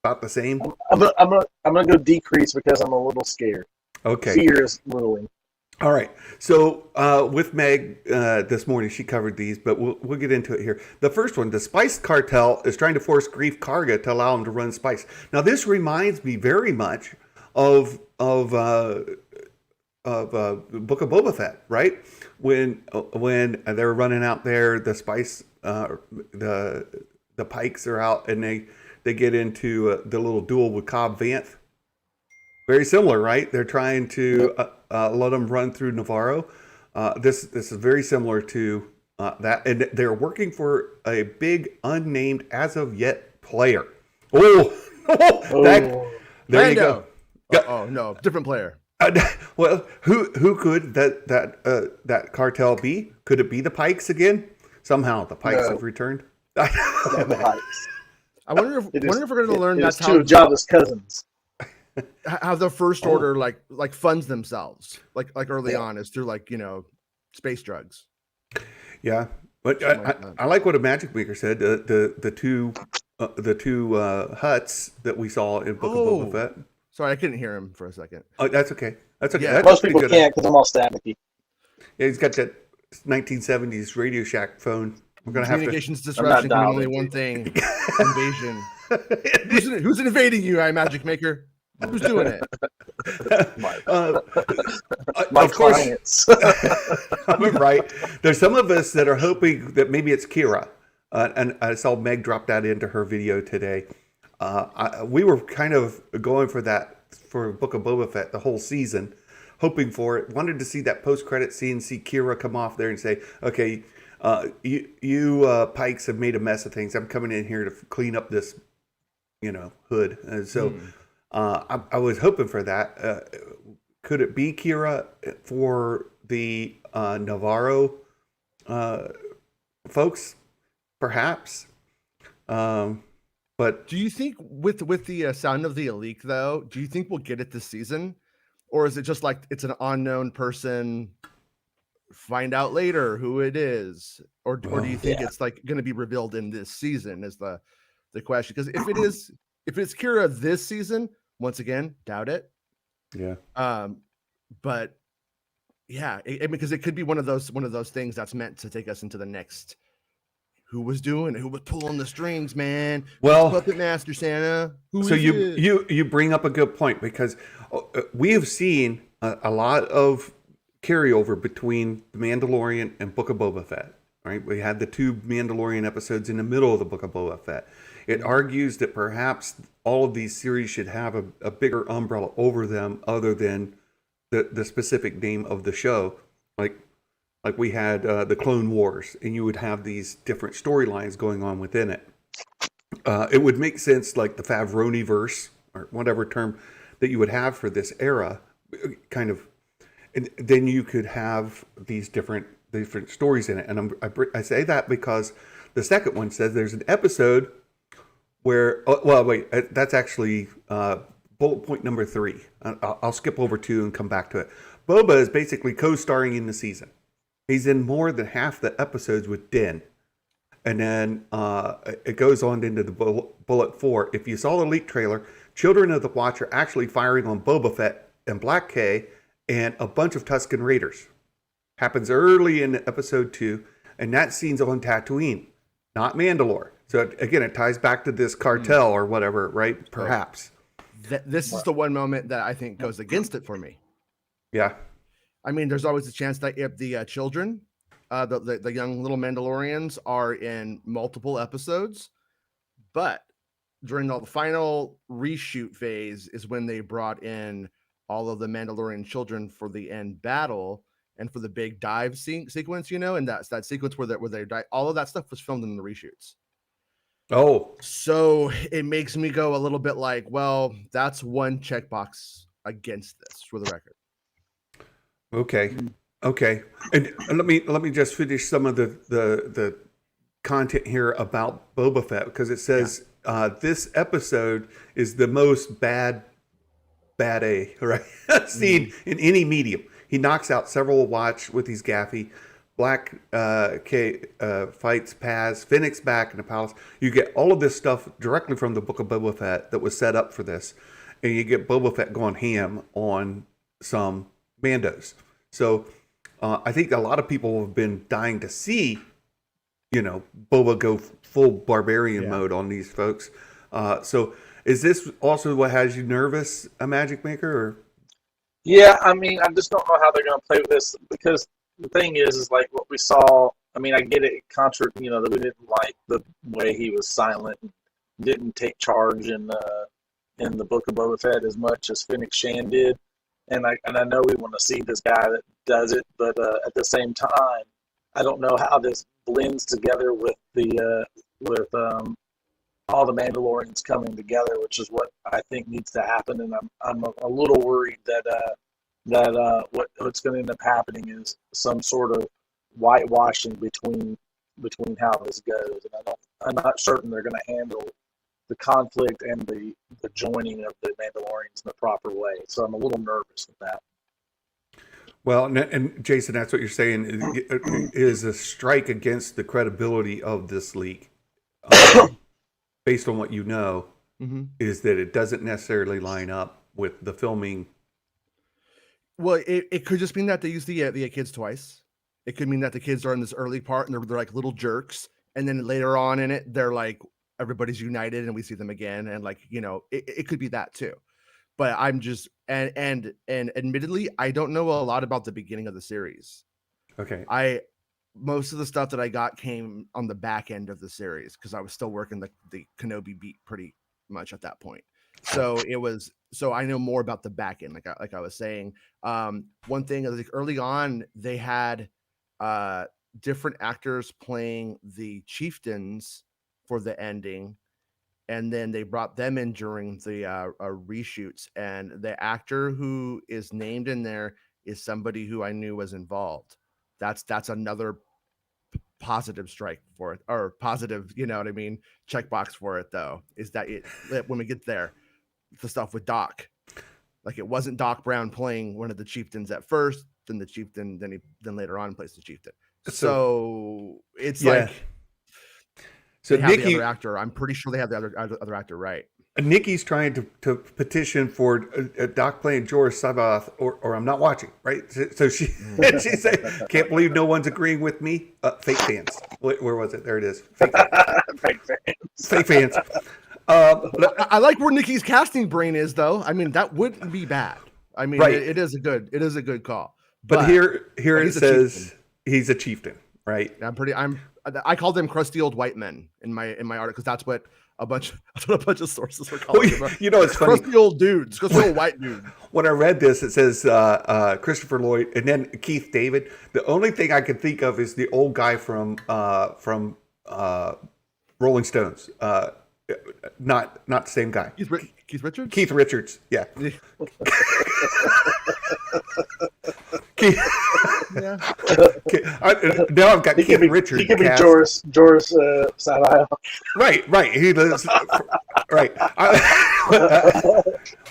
S1: about the same?
S2: I'm gonna go decrease because I'm a little scared.
S1: Okay.
S2: Fear is ruling.
S1: All right. So with Meg this morning, she covered these, but we'll get into it here. The first one, the Spice Cartel is trying to force Grief Karga to allow him to run spice. Now, this reminds me very much of Book of Boba Fett, right? When they were running out there, the spice, the Pikes are out, and they get into the little duel with Cobb Vanth. Very similar, right? They're trying to let them run through Navarro. This is very similar to that. And they're working for a big, unnamed, as of yet, player. Oh, there
S3: Mando.
S1: you go.
S3: Oh, no. Different player.
S1: Well, who could that cartel be? Could it be the Pikes again? Somehow the Pikes
S2: No.
S1: have returned.
S2: Not the Pikes.
S3: I wonder if
S2: It
S3: we're going to learn
S2: it
S3: that's
S2: is two of Jabba's cousins.
S3: how the First Order like funds themselves like early on is through like space drugs.
S1: Yeah, but
S3: Something like that.
S1: I like what a Magic Maker said. The two huts that we saw in Book of Boba Fett.
S3: Sorry, I couldn't hear him for a second.
S1: Oh, that's okay. That's okay.
S3: Yeah.
S1: That's
S2: Most
S1: pretty
S2: people
S1: good.
S2: can't because I'm all staticky.
S1: Yeah, he's got that 1970s Radio Shack phone. We're gonna have to.
S3: Communications disruption can mean only one thing: invasion. Who's invading you, Magic Maker? Who's doing it?
S2: My
S1: Of course,
S2: clients.
S1: right. There's some of us that are hoping that maybe it's Kira, and I saw Meg drop that into her video today. We were kind of going for that for Book of Boba Fett the whole season, hoping for it. Wanted to see that post-credit scene, see Kira come off there and say, "Okay, you Pikes have made a mess of things. I'm coming in here to clean up this, hood." And so I was hoping for that. Could it be Kira for the Navarro folks? Perhaps. But
S3: Do you think with the Sound of the Elite though? Do you think we'll get it this season, or is it just like it's an unknown person? Find out later who it is, or do you think it's like going to be revealed in this season? Is the question? Because if it's Kira this season, once again, doubt it.
S1: yeah.
S3: But yeah, because it could be one of those things that's meant to take us into the next. Who was pulling the strings, man?
S1: Well,
S3: Puppet Master Santa.
S1: So you bring up a good point, because we have seen a lot of carryover between The Mandalorian and Book of Boba Fett. Right, we had the 2 Mandalorian episodes in the middle of the Book of Boba Fett. It argues that perhaps all of these series should have a bigger umbrella over them, other than the specific name of the show. Like we had the Clone Wars, and you would have these different storylines going on within it. It would make sense, like the Favroni-verse, or whatever term that you would have for this era, kind of. And then you could have these different stories in it. And I say that because the second one says there's an episode where, that's actually bullet point number 3. I'll skip over 2 and come back to it. Boba is basically co-starring in the season. He's in more than half the episodes with Din. And then it goes on into the bullet 4. If you saw the leak trailer, Children of the Watch are actually firing on Boba Fett and Black K and a bunch of Tusken Raiders. Happens early in episode 2, and that scene's on Tatooine, not Mandalore. So again, it ties back to this cartel or whatever, right? Perhaps.
S3: This is the one moment that I think goes against it for me.
S1: Yeah.
S3: I mean, there's always a chance that if the children, the young little Mandalorians, are in multiple episodes, but during the final reshoot phase is when they brought in all of the Mandalorian children for the end battle and for the big dive sequence, and that's that sequence where they die. All of that stuff was filmed in the reshoots.
S1: Oh,
S3: so it makes me go a little bit like, well, that's one checkbox against this, for the record.
S1: Okay. And let me just finish some of the content here about Boba Fett, because it says this episode is the most bad A, right? Seen in any medium. He knocks out several Watch with his gaffy. Black K fights Paz, Fennec's back in the palace. You get all of this stuff directly from the Book of Boba Fett that was set up for this, and you get Boba Fett going ham on some Mandos. So I think a lot of people have been dying to see, Boba go full barbarian mode on these folks. So is this also what has you nervous, a Magic Maker? Or?
S2: Yeah, I mean, I just don't know how they're going to play with this, because the thing is like what we saw. I mean, I get it, that we didn't like the way he was silent, didn't take charge in the Book of Boba Fett as much as Fennec Shand did. And I know we want to see this guy that does it, but at the same time, I don't know how this blends together with all the Mandalorians coming together, which is what I think needs to happen. And I'm a little worried that that what's going to end up happening is some sort of whitewashing between how this goes, and I'm not certain they're going to handle the conflict and the joining of the Mandalorians in the proper way. So I'm a little nervous with that.
S1: Well, and Jason, that's what you're saying is a strike against the credibility of this leak, based on what you know, is that it doesn't necessarily line up with the filming.
S3: Well, it could just mean that they use the kids twice. It could mean that the kids are in this early part and they're like little jerks, and then later on in it, they're like everybody's united and we see them again, and like, you know, it could be that too. But I'm just and admittedly, I don't know a lot about the beginning of the series.
S1: Okay.
S3: Most of the stuff that I got came on the back end of the series because I was still working the Kenobi beat pretty much at that point. So I know more about the back end, like I was saying. One thing is, like, early on they had different actors playing the chieftains for the ending, and then they brought them in during the reshoots, and the actor who is named in there is somebody who I knew was involved. That's another positive strike for it, or positive, you know what I mean, checkbox for it, though, is that when we get there, the stuff with Doc, like, it wasn't Doc Brown playing one of the chieftains at first, then the chieftain, then later on plays the chieftain. So it's like, so they have the other actor. I'm pretty sure they have the other actor, right?
S1: Nikki's trying to petition for Doc playing Jorah Sabaoth, or I'm not watching, right? So she said, "Can't believe no one's agreeing with me." Fake fans. Where was it? There it is. Fake fans. Fake fans.
S3: I like where Nikki's casting brain is, though. I mean, that wouldn't be bad. I mean, right. it is a good call.
S1: But here it says he's a chieftain, right?
S3: I called them crusty old white men in my article, because that's what a bunch of sources were calling them.
S1: You know, it's funny.
S3: Crusty old dudes, crusty old white dude.
S1: When I read this, it says Christopher Lloyd and then Keith David. The only thing I could think of is the old guy from Rolling Stones. Not the same guy.
S3: Keith Richards?
S1: Keith Richards, yeah. Keith.
S3: Yeah.
S1: Now I've got Keith Richards.
S2: He could be Joris Sabaoth.
S1: Right. He lives right.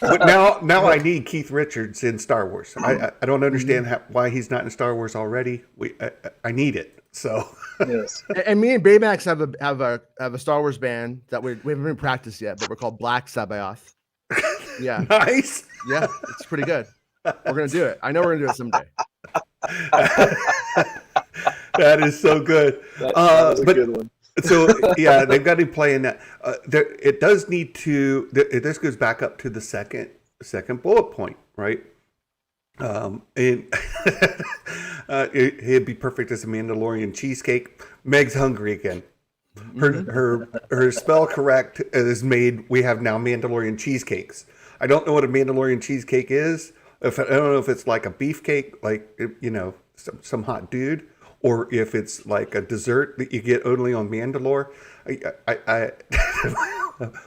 S1: But now I need Keith Richards in Star Wars. I don't understand why he's not in Star Wars already. I need it. So
S2: yes.
S3: And me and Baymax have a Star Wars band that we haven't been practiced yet, but we're called Black Sabaoth. Yeah.
S1: Nice.
S3: Yeah, it's pretty good. We're gonna do it. I know we're gonna do it someday.
S1: That is so good.
S2: That a good one.
S1: So yeah, they've got him playing that. It does need to. This goes back up to the second bullet point, right? And it'd be perfect as a Mandalorian cheesecake. Meg's hungry again. Her spell correct is made. We have now Mandalorian cheesecakes. I don't know what a Mandalorian cheesecake is. I don't know if it's like a beefcake, like, you know, some hot dude, or if it's like a dessert that you get only on Mandalore.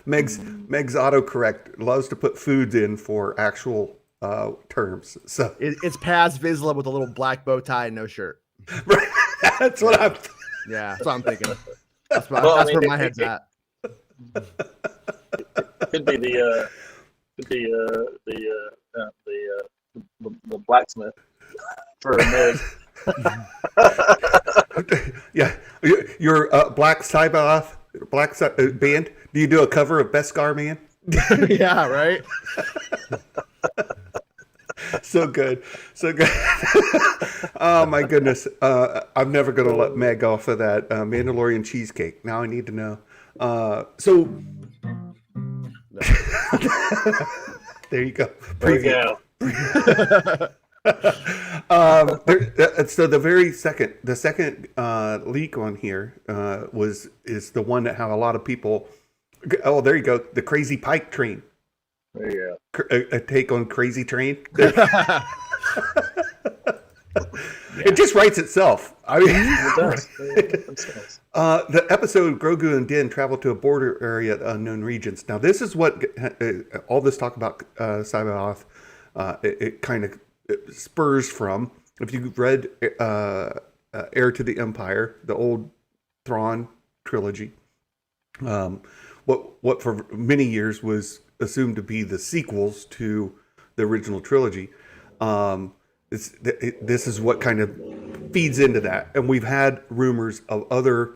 S1: Meg's autocorrect loves to put foods in for actual terms. So
S3: it's Paz Vizsla with a little black bow tie and no shirt.
S1: Right. That's what I'm.
S3: Yeah, that's what I'm thinking. That's where my head's at.
S2: Could be the blacksmith for Meg.
S1: Yeah, your Black Sabaoth band. Do you do a cover of Beskar Man?
S3: Yeah, right.
S1: So good. Oh my goodness. I'm never going to let Meg off of that Mandalorian cheesecake. Now I need to know. There you go.
S2: Preview.
S1: So the second leak on here is the one that have a lot of people. Oh, there you go. The Crazy Pike Train.
S2: There you
S1: go. A take on Crazy Train. It just writes itself. I mean,
S2: it does.
S1: The episode Grogu and Din travel to a border area, unknown regions. Now, this is what all this talk about Sabaoth. It kind of spurs from. If you've read Heir to the Empire, the old Thrawn trilogy, what for many years was assumed to be the sequels to the original trilogy, this is what kind of feeds into that. And we've had rumors of other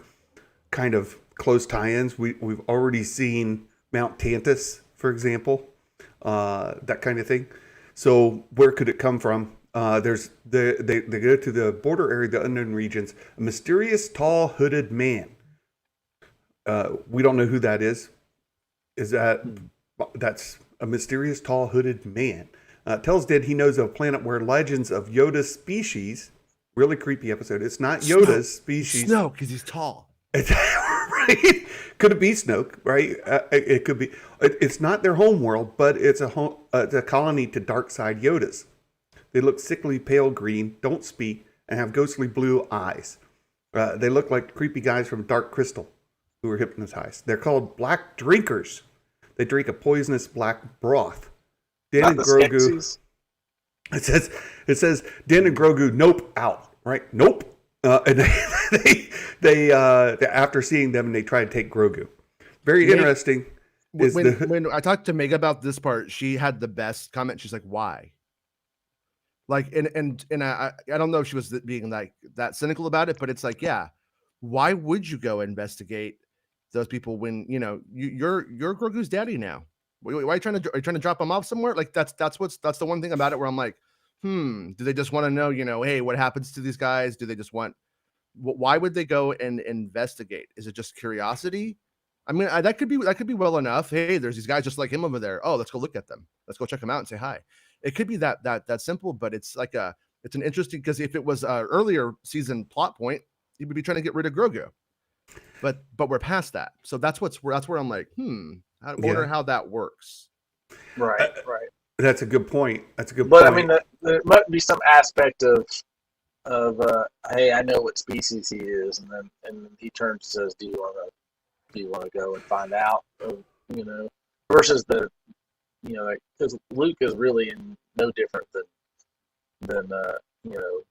S1: kind of close tie-ins. We've already seen Mount Tantus, for example, that kind of thing. So where could it come from? They go to the border area, the unknown regions. A mysterious, tall, hooded man. We don't know who that is. That's a mysterious, tall, hooded man. Tells Dad he knows of a planet where legends of Yoda's species. Really creepy episode. It's not Yoda's species.
S3: Snoke, because he's tall.
S1: Right? Could it be Snoke? Right? It could be. It's not their home world, but it's a colony to dark side Yodas. They look sickly pale green, don't speak, and have ghostly blue eyes. They look like creepy guys from Dark Crystal who were hypnotized. They're called black drinkers. They drink a poisonous black broth. Din and Grogu. It says Din and Grogu. Nope, out. Right? Nope. And they after seeing them, they try to take Grogu. Very interesting.
S3: When I talked to Meg about this part, she had the best comment. She's like, "Why?" Like, and I don't know if she was being like that cynical about it, but it's like, yeah, why would you go investigate those people when you're Grogu's daddy now? Why are you trying to drop him off somewhere? Like that's the one thing about it where I'm like, do they just want to know, hey, what happens to these guys? Do they just want? Why would they go and investigate? Is it just curiosity? I mean, that could be well enough. Hey, there's these guys just like him over there. Oh, let's go look at them. Let's go check them out and say hi. It could be that simple, but it's like it's an interesting, because if it was a earlier season plot point, he would be trying to get rid of Grogu. But we're past that, so that's where I'm like, I wonder how that works.
S2: Right.
S1: That's a good point.
S2: But I mean, there might be some aspect of hey, I know what species he is, and then he turns and says, do you want to go and find out? Versus because Luke is really no different than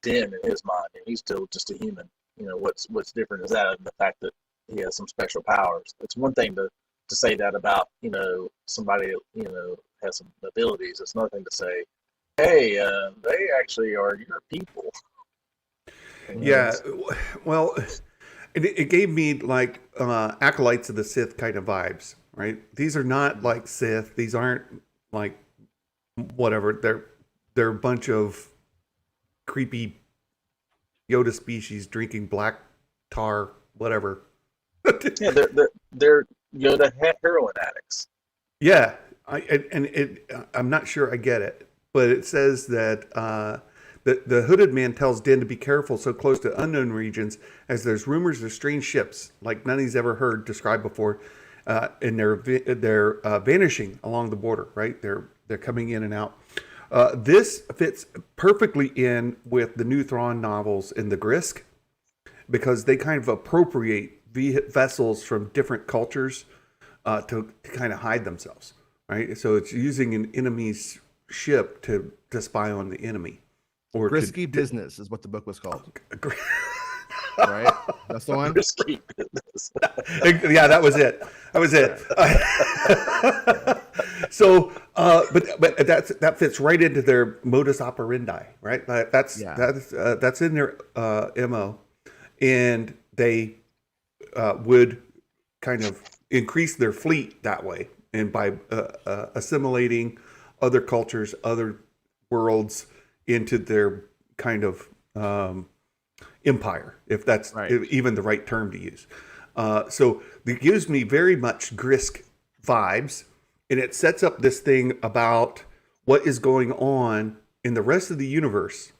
S2: Din in his mind, and he's still just a human. What's different is that the fact that he has some special powers. It's one thing to say that about somebody has some abilities. It's another thing to say, hey, they actually are your people.
S1: Yeah, well, it gave me like Acolytes of the Sith kind of vibes, right? These are not like Sith. These aren't like whatever. They're a bunch of creepy Yoda species drinking black tar, whatever.
S2: Yeah, they're Yoda heroin addicts.
S1: Yeah, I'm not sure I get it, but it says that the hooded man tells Din to be careful so close to unknown regions, as there's rumors of strange ships like none he's ever heard described before, and they're vanishing along the border. Right, they're coming in and out. This fits perfectly in with the new Thrawn novels in the Grisk, because they kind of appropriate vessels from different cultures to kind of hide themselves, right? So it's using an enemy's ship to spy on the enemy. Or
S3: Risky Business is what the book was called. Right? That's the one?
S2: Risky Business.
S1: Yeah, that was it. So, but that fits right into their modus operandi, right? That's in their MO, and they would kind of increase their fleet that way, and by assimilating other cultures, other worlds into their kind of empire, if that's even the right term to use. So it gives me very much Grisk vibes, and it sets up this thing about what is going on in the rest of the universe.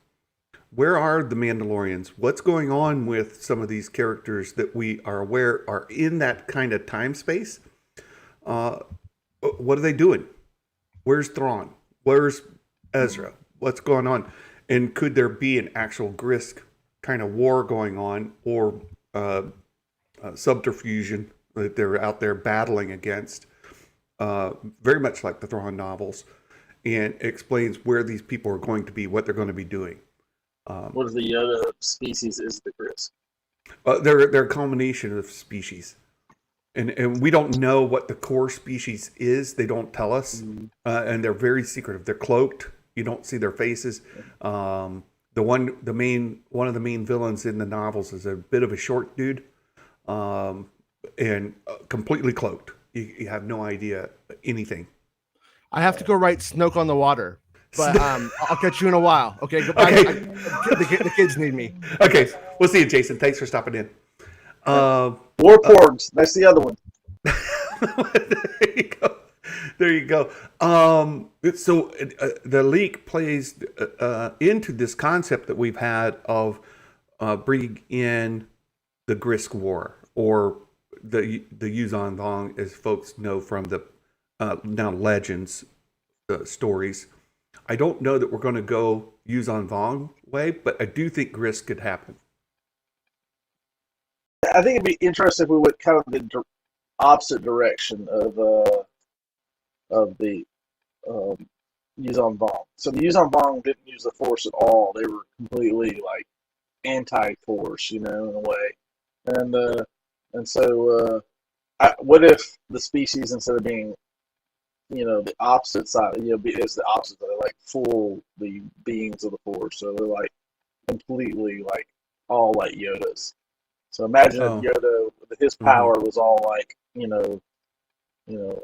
S1: Where are the Mandalorians? What's going on with some of these characters that we are aware are in that kind of time space? What are they doing? Where's Thrawn? Where's Ezra? What's going on? And could there be an actual Grisk kind of war going on, or subterfuge that they're out there battling against? Very much like the Thrawn novels. and explains where these people are going to be, what they're going to be doing.
S2: What is the Yoda species is the Grisk?
S1: They're a combination of species. And we don't know what the core species is. They don't tell us. And they're very secretive. They're cloaked. You don't see their faces. One of the main villains in the novels is a bit of a short dude, and completely cloaked. You have no idea anything.
S3: I have to go write Snoke on the Water, but I'll catch you in a while. Okay,
S1: Okay.
S3: The kids need me.
S1: Okay, we'll see you, Jason. Thanks for stopping in.
S2: Warporgs. That's the other one.
S1: There you go. So the leak plays into this concept that we've had of bringing in the Grisk War, or the Yuzan Vong, as folks know from the now Legends stories. I don't know that we're going to go Yuzan Vong way, but I do think Grisk could happen.
S2: I think it'd be interesting if we went kind of the opposite direction of the Yuzan Vong. So the Yuzan Vong didn't use the Force at all. They were completely like anti-Force, in a way. And so what if the species, instead of being the opposite side, is the opposite. They're like the beings of the Force. So they're like completely like all like Yodas. So imagine if Yoda, his power was all like,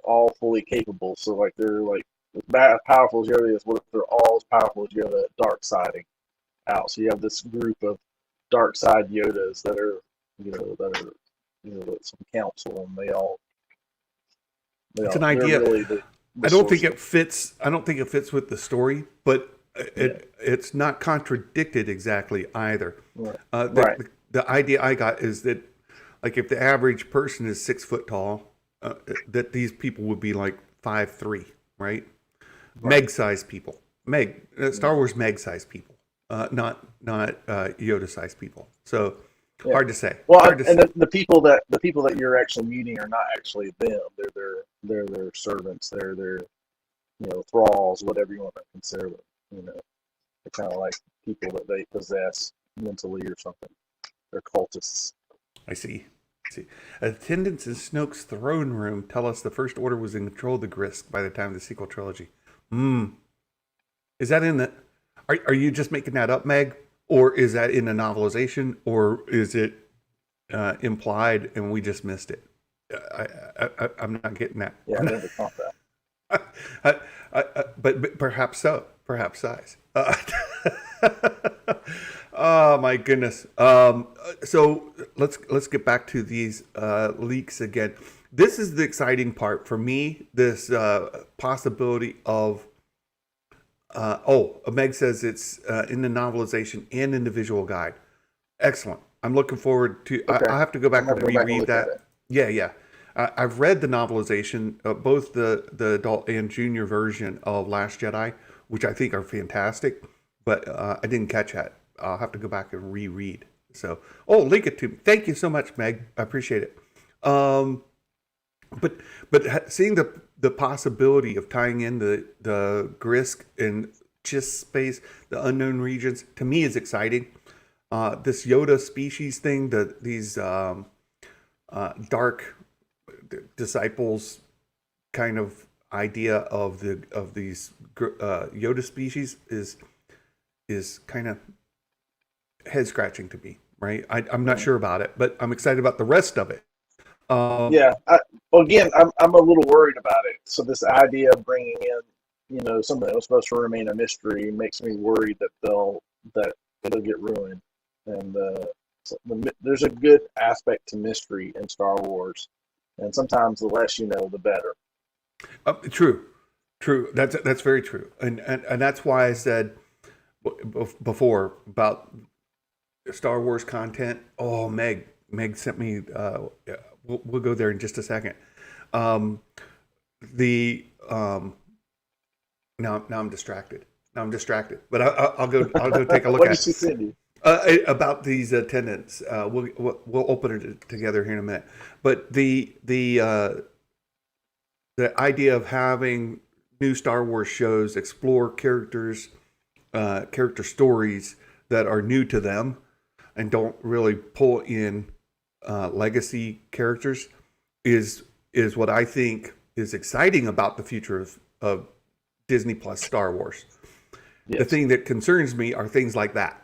S2: all fully capable. So like they're like as powerful as Yoda is. What if they're all as powerful as Yoda at dark siding out? So you have this group of dark side Yodas that are, some council, and they all.
S1: It's an idea.
S2: Really
S1: I don't think it fits. I don't think it fits with the story, but it's not contradicted exactly either.
S2: Right.
S1: The idea I got is that, like, if the average person is 6 foot tall, that these people would be like 5'3", right? Meg-sized people. Star Wars Meg-sized people, not Yoda-sized people. So hard to say.
S2: Well,
S1: hard to
S2: and
S1: say.
S2: the people that you're actually meeting are not actually them. They're their servants. They're their thralls, whatever you want to consider them. They're kind of like people that they possess mentally or something. They're cultists.
S1: I see. Attendants in Snoke's throne room tell us the First Order was in control of the Grisk by the time of the sequel trilogy. Is that in the... Are you just making that up, Meg? Or is that in the novelization? Or is it implied and we just missed it? I'm not getting that.
S2: Yeah, I never caught that.
S1: But perhaps so. Perhaps size. Oh my goodness. So let's get back to these leaks again. This is the exciting part for me. This possibility of Meg says it's in the novelization and in the visual guide. Excellent. I'm looking forward to.
S2: Okay.
S1: I have to go back and reread that.
S2: It.
S1: Yeah. I've read the novelization, both the adult and junior version of Last Jedi, which I think are fantastic, but I didn't catch that. I'll have to go back and reread. So, link it to me. Thank you so much, Meg. I appreciate it. But seeing the possibility of tying in the Grisk and Chiss space, the unknown regions, to me is exciting. This Yoda species thing, these dark disciples kind of idea of these Yoda species is kind of head scratching to me, right? I'm not sure about it, but I'm excited about the rest of it.
S2: I'm a little worried about it. So this idea of bringing in, something that was supposed to remain a mystery makes me worried that it'll get ruined. And there's a good aspect to mystery in Star Wars, and sometimes the less you know, the better.
S1: True. That's very true, and that's why I said before about Star Wars content. Meg sent me. We'll go there in just a second. Now I'm distracted. But I'll go take a look
S2: What
S1: at
S2: did she send you?
S1: About these attendants. We'll open it together here in a minute. But the idea of having new Star Wars shows explore characters, character stories that are new to them, and don't really pull in legacy characters, is what I think is exciting about the future of Disney Plus Star Wars.
S2: Yes.
S1: The thing that concerns me are things like that,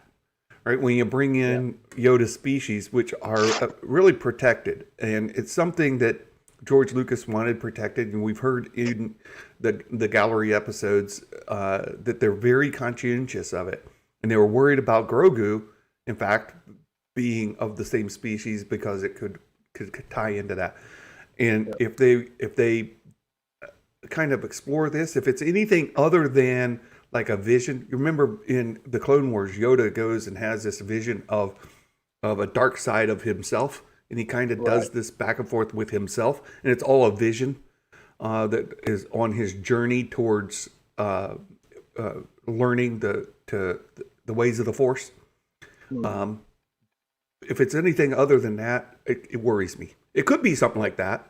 S1: right? When you bring in Yoda species, which are really protected, and it's something that George Lucas wanted protected, and we've heard in the gallery episodes that they're very conscientious of it, and they were worried about Grogu, in fact, being of the same species because it could tie into that. And if they kind of explore this, if it's anything other than like a vision, you remember in the Clone Wars, Yoda goes and has this vision of a dark side of himself, and he kind of does this back and forth with himself, and it's all a vision that is on his journey towards learning the ways of the Force. If it's anything other than that, it worries me. It could be something like that,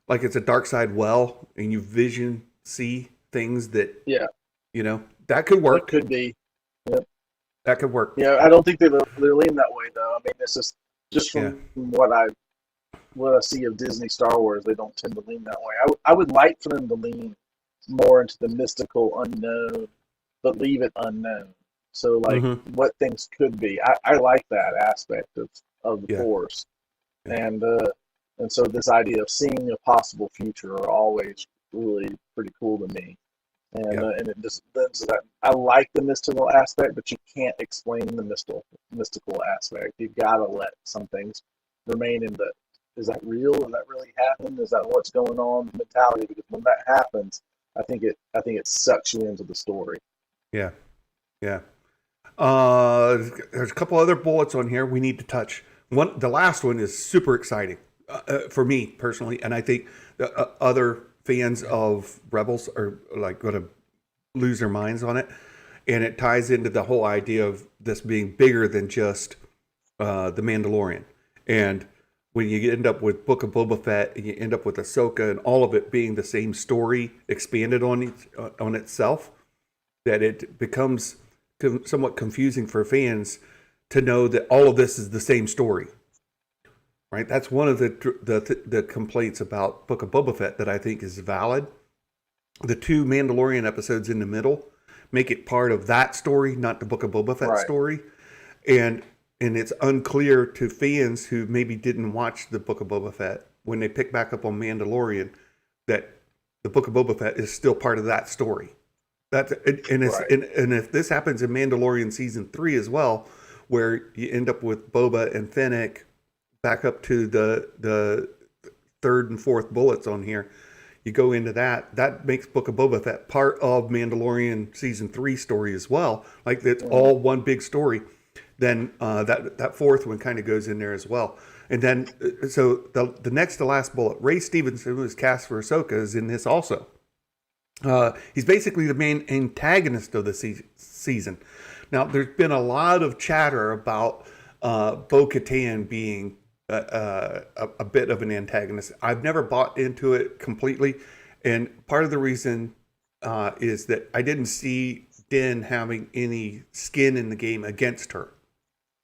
S1: like it's a dark side well, and you see things that that could work.
S2: It could be. Yep.
S1: That could work.
S2: Yeah, I don't think they're leaning that way though. I mean, this is just from what I see of Disney Star Wars. They don't tend to lean that way. I would like for them to lean more into the mystical unknown, but leave it unknown. So like what things could be. I like that aspect of the Force, and so this idea of seeing a possible future are always really pretty cool to me. And it just lends to that. I like the mystical aspect, but you can't explain the mystical aspect. You've got to let some things remain in the, is that real? Does that really happen? Is that what's going on? Mentality. Because when that happens, I think it sucks you into the story.
S1: Yeah. Yeah. There's a couple other bullets on here we need to touch. The last one is super exciting for me personally, and I think the other fans of Rebels are like going to lose their minds on it. And it ties into the whole idea of this being bigger than just the Mandalorian. And when you end up with Book of Boba Fett, and you end up with Ahsoka, and all of it being the same story expanded on itself, that it becomes somewhat confusing for fans to know that all of this is the same story. Right, that's one of the complaints about Book of Boba Fett that I think is valid. The 2 Mandalorian episodes in the middle make it part of that story, not the Book of Boba Fett story, and it's unclear to fans who maybe didn't watch the Book of Boba Fett when they pick back up on Mandalorian that the Book of Boba Fett is still part of that story. And if this happens in Mandalorian season 3 as well, where you end up with Boba and Fennec back up to the 3rd and 4th bullets on here, you go into that makes Book of Boba Fett part of Mandalorian season 3 story as well. Like it's all one big story. Then that 4th one kind of goes in there as well. And then so the next to last bullet, Ray Stevenson, who was cast for Ahsoka, is in this also. He's basically the main antagonist of the season. Now, there's been a lot of chatter about Bo-Katan being a bit of an antagonist. I've never bought into it completely, and part of the reason is that I didn't see Din having any skin in the game against her.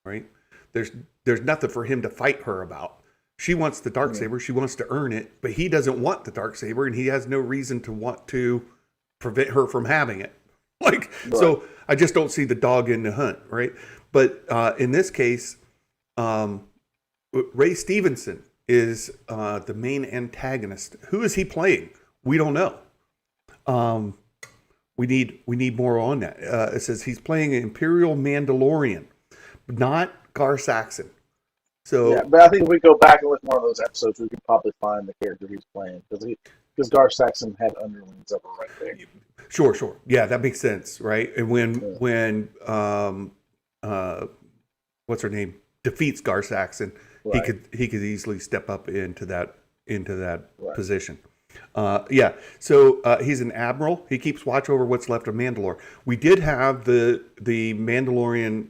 S1: Right? There's nothing for him to fight her about. She wants the Darksaber. She wants to earn it, but he doesn't want the Darksaber, and he has no reason to want to prevent her from having it. So I just don't see the dog in the hunt, right? But in this case, Ray Stevenson is the main antagonist. Who is he playing? We don't know. We need more on that. It says he's playing an Imperial Mandalorian, not Gar Saxon. So
S2: yeah, but I think if we go back and look at one of those episodes, we could probably find the character he's playing because Gar Saxon had underlings of her right there.
S1: Sure. Yeah, that makes sense, right? And when what's her name defeats Gar Saxon, he could easily step up into that position. So he's an admiral. He keeps watch over what's left of Mandalore. We did have the Mandalorian.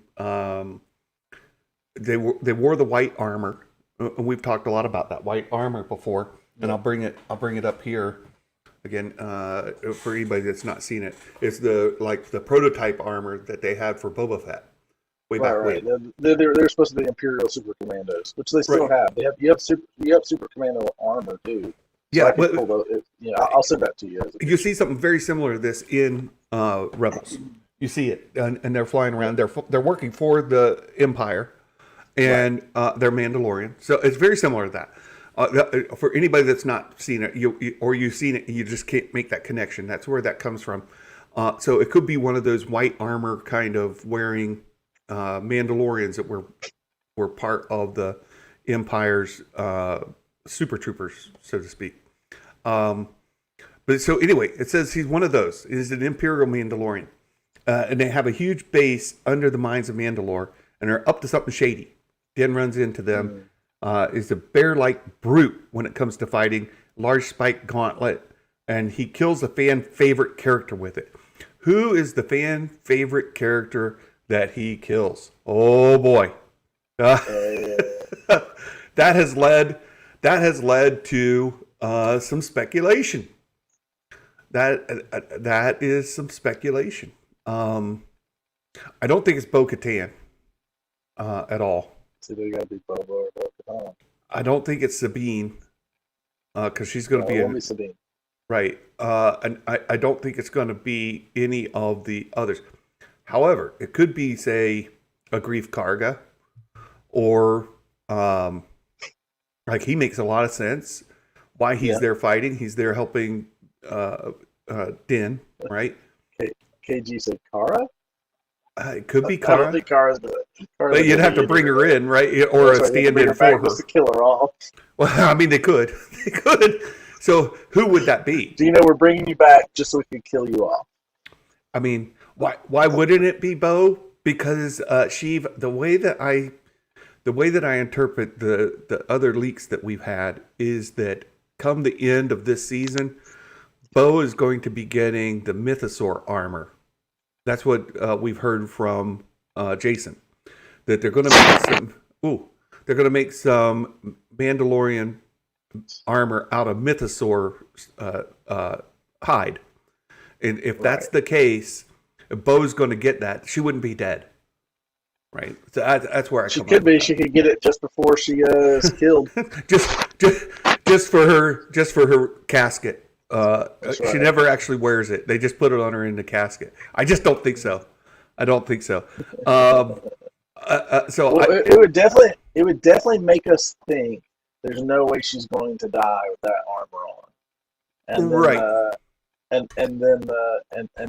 S1: They wore the white armor. We've talked a lot about that white armor before, and I'll bring it up here. Again, for anybody that's not seen it, it's the prototype armor that they had for Boba Fett way back
S2: Right.
S1: when.
S2: They're supposed to be Imperial Super Commandos, which they still
S1: Right.
S2: have. You have Super Commando armor too. So
S1: Yeah,
S2: I can pull those. I'll send that to you.
S1: you see something very similar to this in Rebels. You see it, and they're flying around. They're working for the Empire, and they're Mandalorian. So it's very similar to that. For anybody that's not seen it, you've seen it, you just can't make that connection. That's where that comes from. So it could be one of those white armor kind of wearing Mandalorians that were part of the Empire's super troopers, so to speak. But so anyway, it says he's one of those. He's an Imperial Mandalorian. And they have a huge base under the mines of Mandalore, and they're up to something shady. Den runs into them. Is a bear-like brute when it comes to fighting, large spike gauntlet, and he kills a fan favorite character with it. Who is the fan favorite character that he kills? Oh boy. That has led to some speculation. That is some speculation. I don't think it's Bo-Katan at all.
S2: So they got to be Boba or Bo-Katan.
S1: I don't think it's Sabine because she's going to be
S2: Only Sabine.
S1: Right. And I don't think it's going to be any of the others. However, it could be, say, a Grief Karga, or he makes a lot of sense. Why he's there fighting? He's there helping Din, right?
S2: KG said Kara.
S1: It could be
S2: I
S1: Kara.
S2: don't think Kara's
S1: But you'd have to bring her in, right? Or a stand-in for her.
S2: Just to kill her off.
S1: Well, I mean, they could. They could. So who would that be?
S2: Do you know we're bringing you back just so we can kill you off?
S1: I mean, why wouldn't it be Bo? Because Sheev, the way that I interpret the other leaks that we've had is that come the end of this season, Bo is going to be getting the Mythosaur armor. That's what we've heard from Jason. That they're going to make some. They're going to make some Mandalorian armor out of Mythosaur hide. And if that's the case, if Bo's going to get that, she wouldn't be dead, right? So that's where
S2: She could be. She could get it just before she is killed.
S1: just for her casket. She
S2: right.
S1: never actually wears it. They just put it on her in the casket. I just don't think so. I don't think so.
S2: It would definitely make us think there's no way she's going to die with that armor on. And then,
S1: right.
S2: And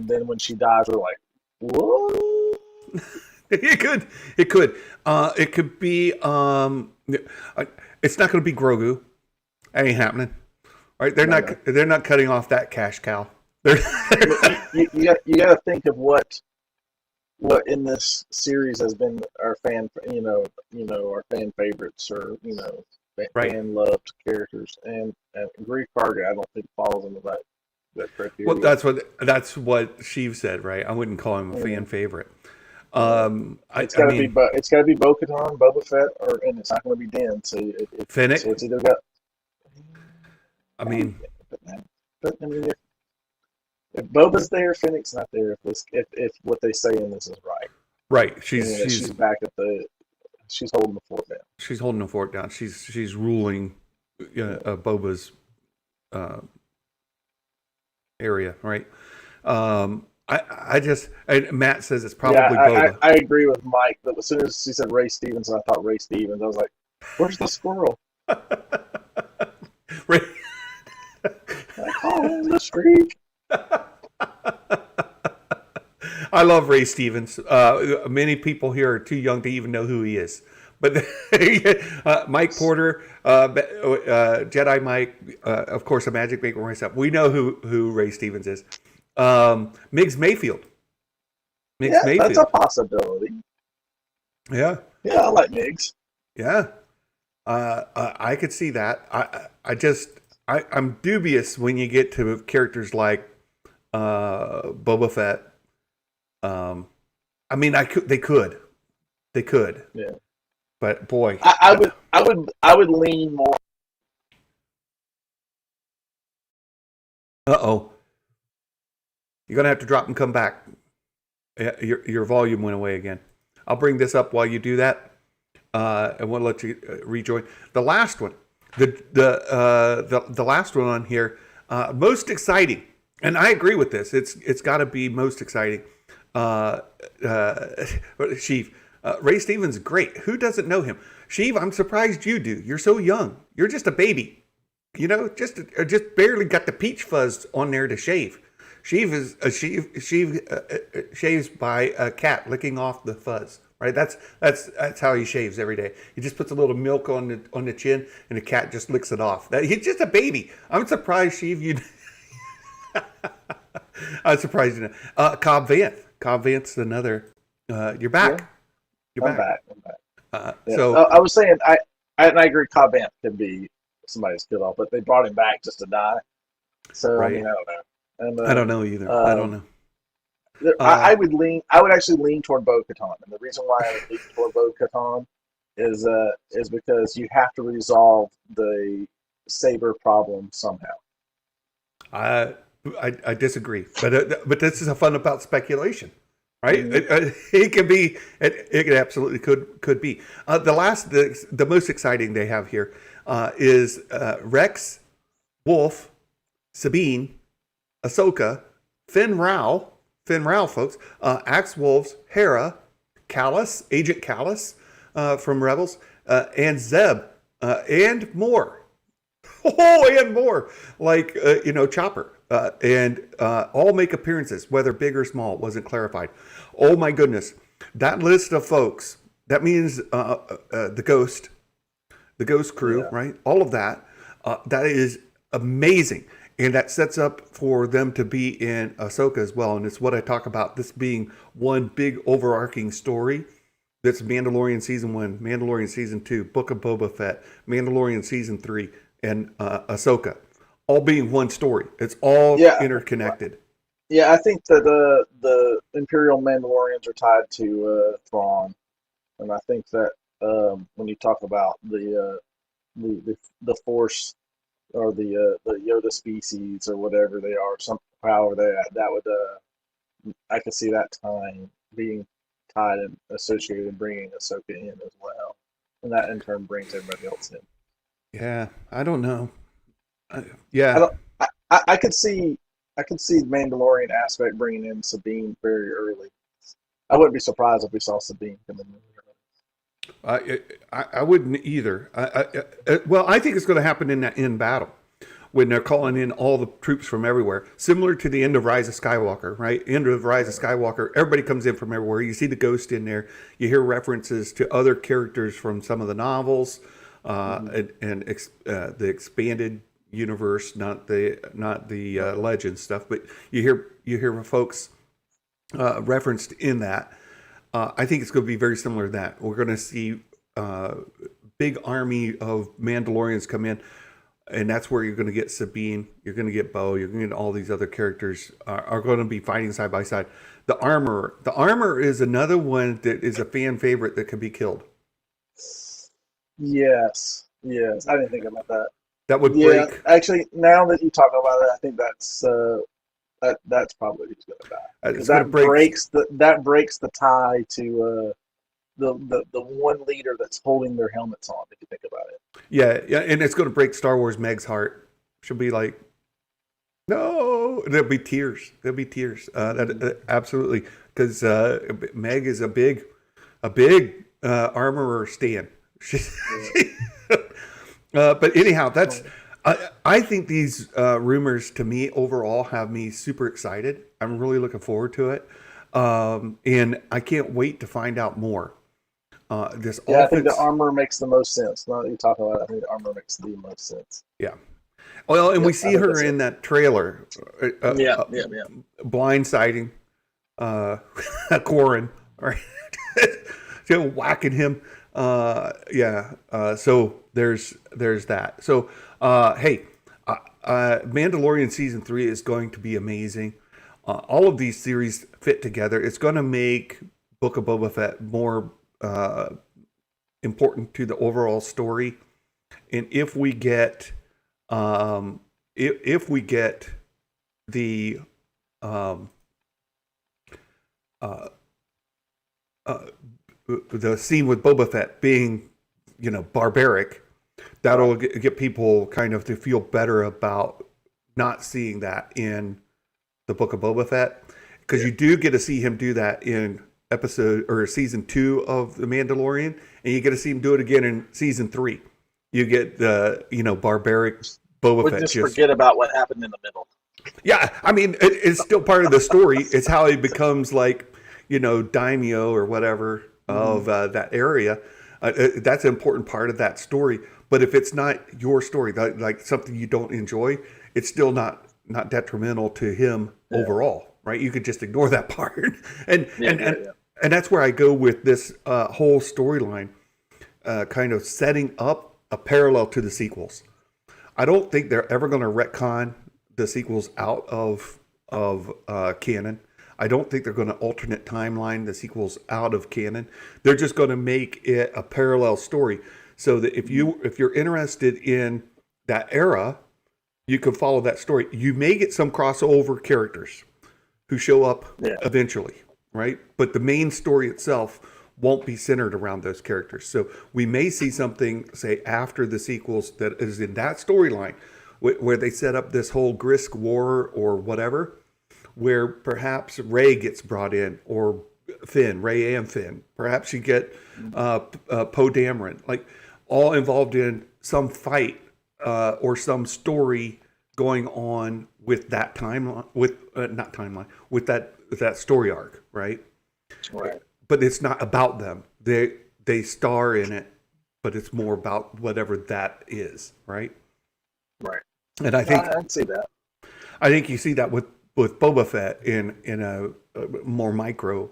S2: then when she dies, we're like, whoa.
S1: It could. It could be. It's not going to be Grogu. That ain't happening. Right? They're not cutting off that cash cow.
S2: You got to think of what in this series has been our fan, our fan favorites, or fan loved characters, and Grief Karga, I don't think falls into that criteria.
S1: Well, that's what Sheev said, right? I wouldn't call him a fan favorite.
S2: It's got to be Bo-Katan, Boba Fett, and it's not going to be Din. So
S1: Fennec.
S2: So it's either got.
S1: I mean,
S2: if Boba's there, Fennec's not there. If what they say in this is right.
S1: Right. She's
S2: back at she's holding the fort down.
S1: She's holding the fort down. She's ruling Boba's area, right? Matt says it's probably Boba.
S2: I agree with Mike, but as soon as he said Ray Stevens, I thought Ray Stevens. I was like, where's the squirrel?
S1: Ray.
S2: The streak.
S1: I love Ray Stevens. Many people here are too young to even know who he is. But Mike Porter, Jedi Mike, of course, a Magic Maker myself. We know who Ray Stevens is. Miggs Mayfield.
S2: Mayfield. That's a possibility.
S1: Yeah.
S2: Yeah, I like Miggs.
S1: Yeah. I could see that. I'm dubious when you get to characters like Boba Fett. I mean, they could.
S2: Yeah.
S1: But boy,
S2: I would lean more
S1: Uh-oh. You're going to have to drop and come back. Your volume went away again. I'll bring this up while you do that, and we'll let you rejoin. The last one, the last one on here, most exciting, and I agree with this. It's got to be most exciting. Sheev, Ray Stevens, great. Who doesn't know him? Sheev, I'm surprised you do. You're so young. You're just a baby. You know, just barely got the peach fuzz on there to shave. Sheev shaves by a cat licking off the fuzz. Right, that's how he shaves every day. He just puts a little milk on the chin, and the cat just licks it off. He's just a baby. I'm surprised, Sheev. You. I'm surprised you know. Cobb Vanth's another. You're back.
S2: Yeah, I'm back. Yeah.
S1: So
S2: I was saying, I agree. Cobb Vanth could be somebody's kill off, but they brought him back just to die. So
S1: right.
S2: I mean, I don't know. And,
S1: I don't know either. I don't know.
S2: I would actually lean toward Bo-Katan, and the reason why I would lean toward Bo-Katan is because you have to resolve the saber problem somehow.
S1: I disagree, but this is a fun about speculation, right?
S2: Mm-hmm.
S1: It absolutely could be. The most exciting they have here is Rex, Wolf, Sabine, Ahsoka, Finn Rao, folks, Axe Wolves, Hera, Callus, Agent Callus from Rebels, and Zeb, and more. Oh, and more, like, Chopper, and all make appearances, whether big or small, wasn't clarified. Oh my goodness. That list of folks, that means the Ghost crew, right? All of that, that is amazing. And that sets up for them to be in Ahsoka as well. And it's what I talk about, this being one big overarching story. That's Mandalorian Season 1, Mandalorian Season 2, Book of Boba Fett, Mandalorian Season 3, and Ahsoka. All being one story. It's all interconnected.
S2: Yeah, I think that the Imperial Mandalorians are tied to Thrawn. And I think that when you talk about the Force, or the Yoda species, or whatever they are, however that would I could see that time being tied and associated and bringing Ahsoka in as well, and that in turn brings everybody else in.
S1: Yeah, I don't know.
S2: I could see Mandalorian aspect bringing in Sabine very early. I wouldn't be surprised if we saw Sabine come in.
S1: I wouldn't either. Well, I think it's going to happen in battle when they're calling in all the troops from everywhere, similar to the end of Rise of Skywalker, right? End of Rise of Skywalker, everybody comes in from everywhere. You see the Ghost in there. You hear references to other characters from some of the novels, and the expanded universe, not the legend stuff, but you hear folks referenced in that. I think it's going to be very similar to that. We're going to see big army of Mandalorians come in, and that's where you're going to get Sabine, you're going to get Bo, you're going to get all these other characters are going to be fighting side by side. The Armorer is another one that is a fan favorite that can be killed.
S2: Yes, I didn't think about that.
S1: That would break.
S2: Actually, now that you talk about it, I think that's probably who's going to die. Because that breaks the tie to the one leader that's holding their helmets on. If you think about it.
S1: Yeah, and it's going to break Star Wars Meg's heart. She'll be like, no, there'll be tears. Absolutely, because Meg is a big armorer Stan. But anyhow, that's. I think these rumors, to me, overall, have me super excited. I'm really looking forward to it, and I can't wait to find out more.
S2: I think the armor makes the most sense. Now that you talk about it, I think the armor makes the most sense.
S1: Yeah. Well, and we see her in that trailer. Blindsiding Quarren, right? Whacking him. So there's that. So, hey, Mandalorian Season 3 is going to be amazing. All of these series fit together. It's going to make Book of Boba Fett more important to the overall story. And if we get the um, uh, the scene with Boba Fett being, barbaric, that'll get people kind of to feel better about not seeing that in the Book of Boba Fett, because you do get to see him do that in episode or season 2 of The Mandalorian, and you get to see him do it again in season 3. You get the barbaric Boba Fett.
S2: Just forget about what happened in the middle.
S1: Yeah, I mean it's still part of the story. It's how he becomes like daimyo or whatever of that area. That's an important part of that story. But if it's not your story, like something you don't enjoy, it's still not detrimental to him overall, right? You could just ignore that part, and that's where I go with this whole storyline, kind of setting up a parallel to the sequels. I don't think they're ever going to retcon the sequels out of canon. I don't think they're going to alternate timeline the sequels out of canon. They're just going to make it a parallel story, so that if you're interested in that era, you can follow that story. You may get some crossover characters who show up eventually, right? But the main story itself won't be centered around those characters. So we may see something, say, after the sequels that is in that storyline, where they set up this whole Grisk war or whatever, where perhaps Rey gets brought in, or Rey and Finn. Perhaps you get Poe Dameron, like all involved in some fight or some story going on with that timeline, with that story arc, right?
S2: Right.
S1: But it's not about them. They star in it, but it's more about whatever that is, right?
S2: Right.
S1: And I think
S2: I'd see that.
S1: I think you see that with Boba Fett in a more micro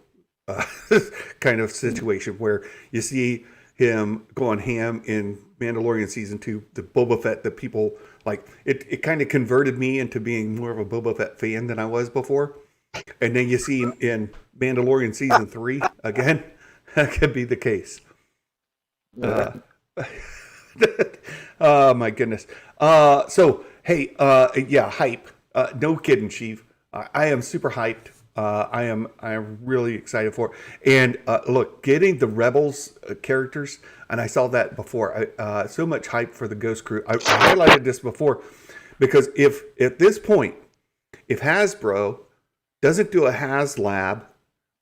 S1: kind of situation, where you see him going ham in Mandalorian season 2, the Boba Fett that people like. It kind of converted me into being more of a Boba Fett fan than I was before. And then you see him in Mandalorian season 3 again. That could be the case. Oh my goodness. So hey, hype. No kidding, Chief. I am super hyped. I'm really excited for it. And look, getting the Rebels characters, and I saw that before. So much hype for the Ghost Crew. I highlighted this before, because if at this point, if Hasbro doesn't do a HasLab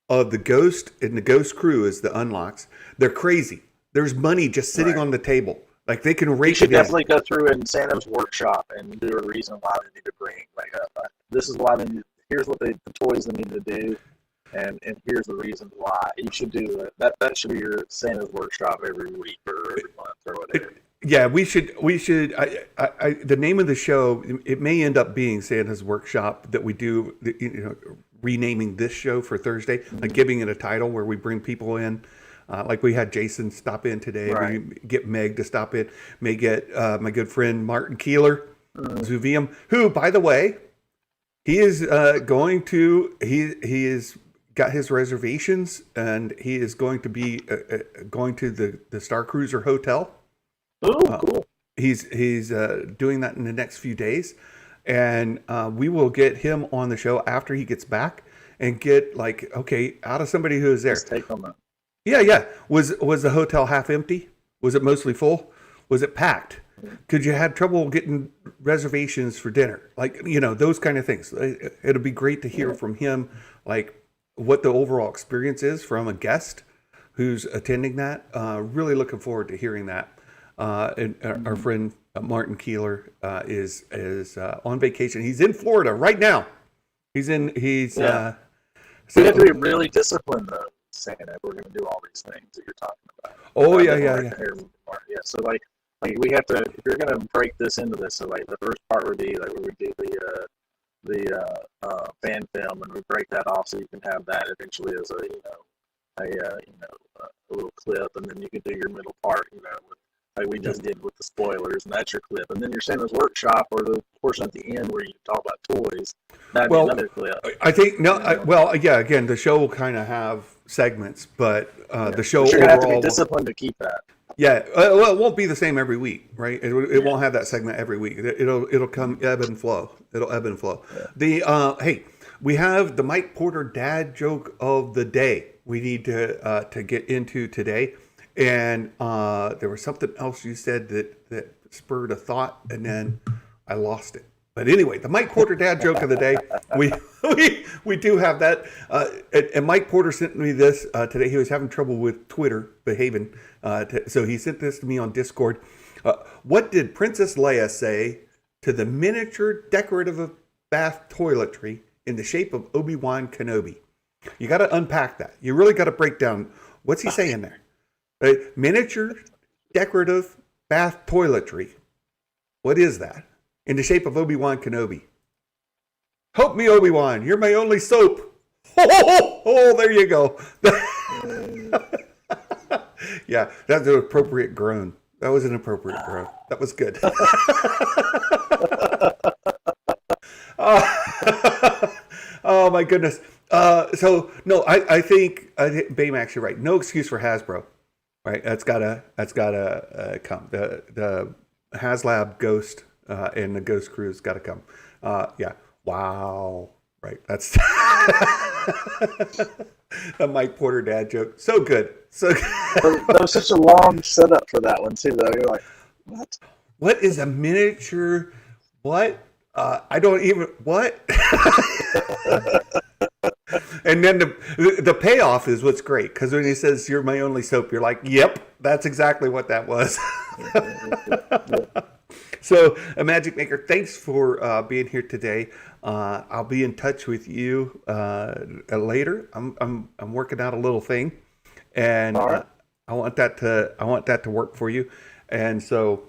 S1: of the Ghost and the Ghost Crew as the unlocks, they're crazy. There's money just sitting on the table. Like they can rake it in.
S2: Definitely go through in Santa's workshop and do a reason why they need to bring. Like, this is why they need. Here's what the toys they need to do, and here's the reason why. You should do that. That should be your Santa's workshop every week or every month or whatever.
S1: Yeah, we should. The name of the show, it may end up being Santa's Workshop, that we do. Renaming this show for Thursday, like giving it a title where we bring people in. Like we had Jason stop in today.
S2: Right.
S1: We get Meg to stop in. May get my good friend Martin Keeler, Zuvium, who, by the way, he is going to. He is got his reservations, and he is going to be going to the Star Cruiser Hotel.
S2: Oh, cool.
S1: He's doing that in the next few days, and we will get him on the show after he gets back, and get out of somebody who is there.
S2: Just take on that.
S1: Yeah. Was the hotel half empty? Was it mostly full? Was it packed? Could you have trouble getting reservations for dinner? Those kind of things. It'll be great to hear from him, like what the overall experience is from a guest who's attending that. Really looking forward to hearing that. And our friend Martin Keeler is on vacation. He's in Florida right now. We have
S2: to be really disciplined, though, Santa, if we're going to do all these things that you're talking about.
S1: Oh, yeah.
S2: Yeah, so like we have to, if you're going to break this into this, so like the first part would be like where we do the fan film, and we break that off so you can have that eventually as a little clip, and then you can do your middle part, like we just did with the spoilers, and that's your clip. And then your Santa's Workshop, or the portion at the end where you talk about toys, that'd be another clip.
S1: I think, again, the show will kind of have segments, but the show
S2: but you're
S1: overall...
S2: going to have to be disciplined to keep that.
S1: Yeah, well, it won't be the same every week, right? It won't have that segment every week. It'll come ebb and flow. It'll ebb and flow.
S2: Yeah.
S1: The hey, we have the Mike Porter dad joke of the day. We need to get into today, and there was something else you said that spurred a thought, and then I lost it. But anyway, the Mike Porter dad joke of the day. We do have that. And Mike Porter sent me this today. He was having trouble with Twitter behaving, so he sent this to me on Discord. What did Princess Leia say to the miniature decorative bath toiletry in the shape of Obi-Wan Kenobi? You got to unpack that. You really got to break down what's he saying there. Right? Miniature decorative bath toiletry. What is that? In the shape of Obi-Wan Kenobi. Help me, Obi-Wan. You're my only soap. Oh, there you go. Yeah, that's an appropriate groan. That was an appropriate groan. That was good. Oh my goodness. So no, I think Baymax, you're right. No excuse for Hasbro. Right? That's gotta come. The HasLab Ghost and the Ghost Crew's got to come. Yeah. Wow. Right. That's a Mike Porter dad joke. So good. So good.
S2: There was such a long setup for that one too, though. You're like, what?
S1: What is a miniature? What? I don't even. What? And then the payoff is what's great, because when he says "You're my only soap," you're like, "Yep, that's exactly what that was." So, Imagic Maker, thanks for being here today. I'll be in touch with you later. I'm working out a little thing, and
S2: right.
S1: I want that to work for you. And so,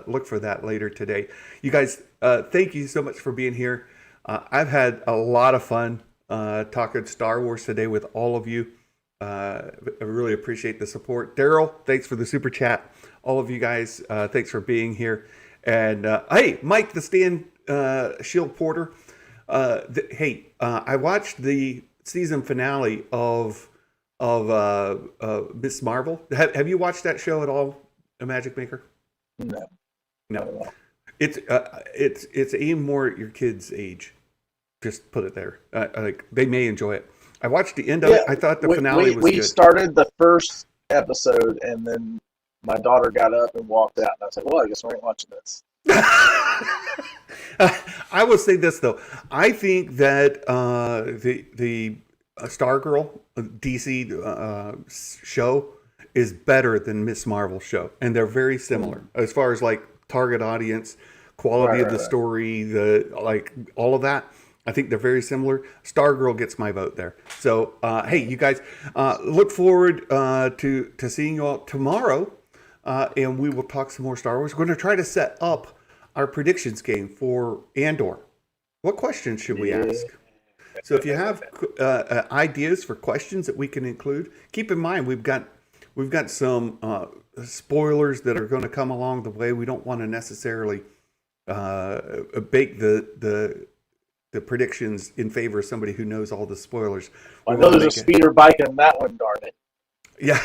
S1: look for that later today. You guys, thank you so much for being here. I've had a lot of fun talking Star Wars today with all of you. I really appreciate the support. Daryl, thanks for the super chat. All of you guys, thanks for being here. And hey, Mike, the Stan Shield Porter. Hey, I watched the season finale of Miss Marvel. Have you watched that show at all, Magic Maker? No. It's aimed more at your kids' age. Just put it there. Like they may enjoy it. I watched the end of it. I thought the finale was good. We
S2: started the first episode, and then my daughter got up and walked out, and I was like, "Well, I guess we ain't watching this."
S1: I will say this though. I think that the Stargirl DC show is better than Miss Marvel's show, and they're very similar as far as like target audience, quality of the story, the like all of that. I think they're very similar. Stargirl gets my vote there. So, hey, you guys, look forward to seeing you all tomorrow, and we will talk some more Star Wars. We're going to try to set up our predictions game for Andor. What questions should we ask? So, if you have ideas for questions that we can include, keep in mind we've got some spoilers that are going to come along the way. We don't want to necessarily bake the predictions in favor of somebody who knows all the spoilers.
S2: I know there's a speeder bike in that one, darn it.
S1: Yeah.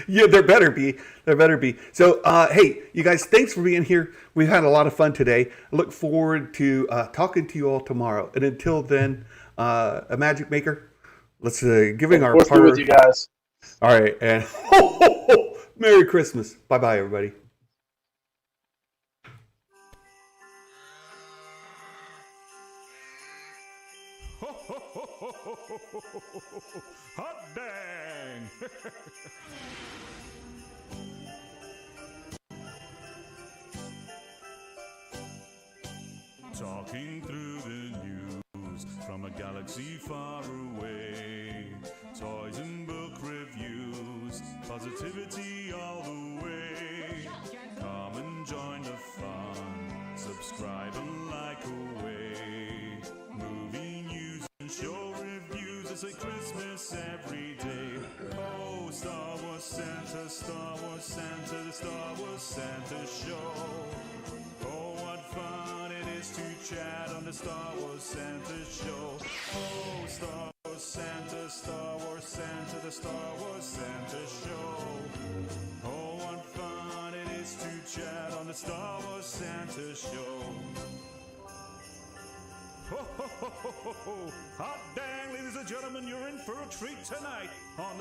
S1: Yeah, there better be. There better be. So, hey, you guys, thanks for being here. We've had a lot of fun today. I look forward to talking to you all tomorrow. And until then, a Magic Maker, let's giving our part
S2: with you guys.
S1: All right, and Merry Christmas. Bye-bye, everybody.
S4: Hot dang! Talking through the news from a galaxy far away. Toys and book reviews, positivity all the way. Come and join the fun, subscribe and like away. Movie news and show reviews, it's like Christmas every day. Oh, Star Wars Santa, the Star Wars Santa show. Oh, what fun it is to chat on the Star Wars Santa show. Oh, Star Wars Santa, the the Star Wars Santa Show. Oh, what fun it is to chat on the Star Wars Santa Show. Ho, ho, ho, ho, ho, ho. Hot dang, ladies and gentlemen, you're in for a treat tonight on the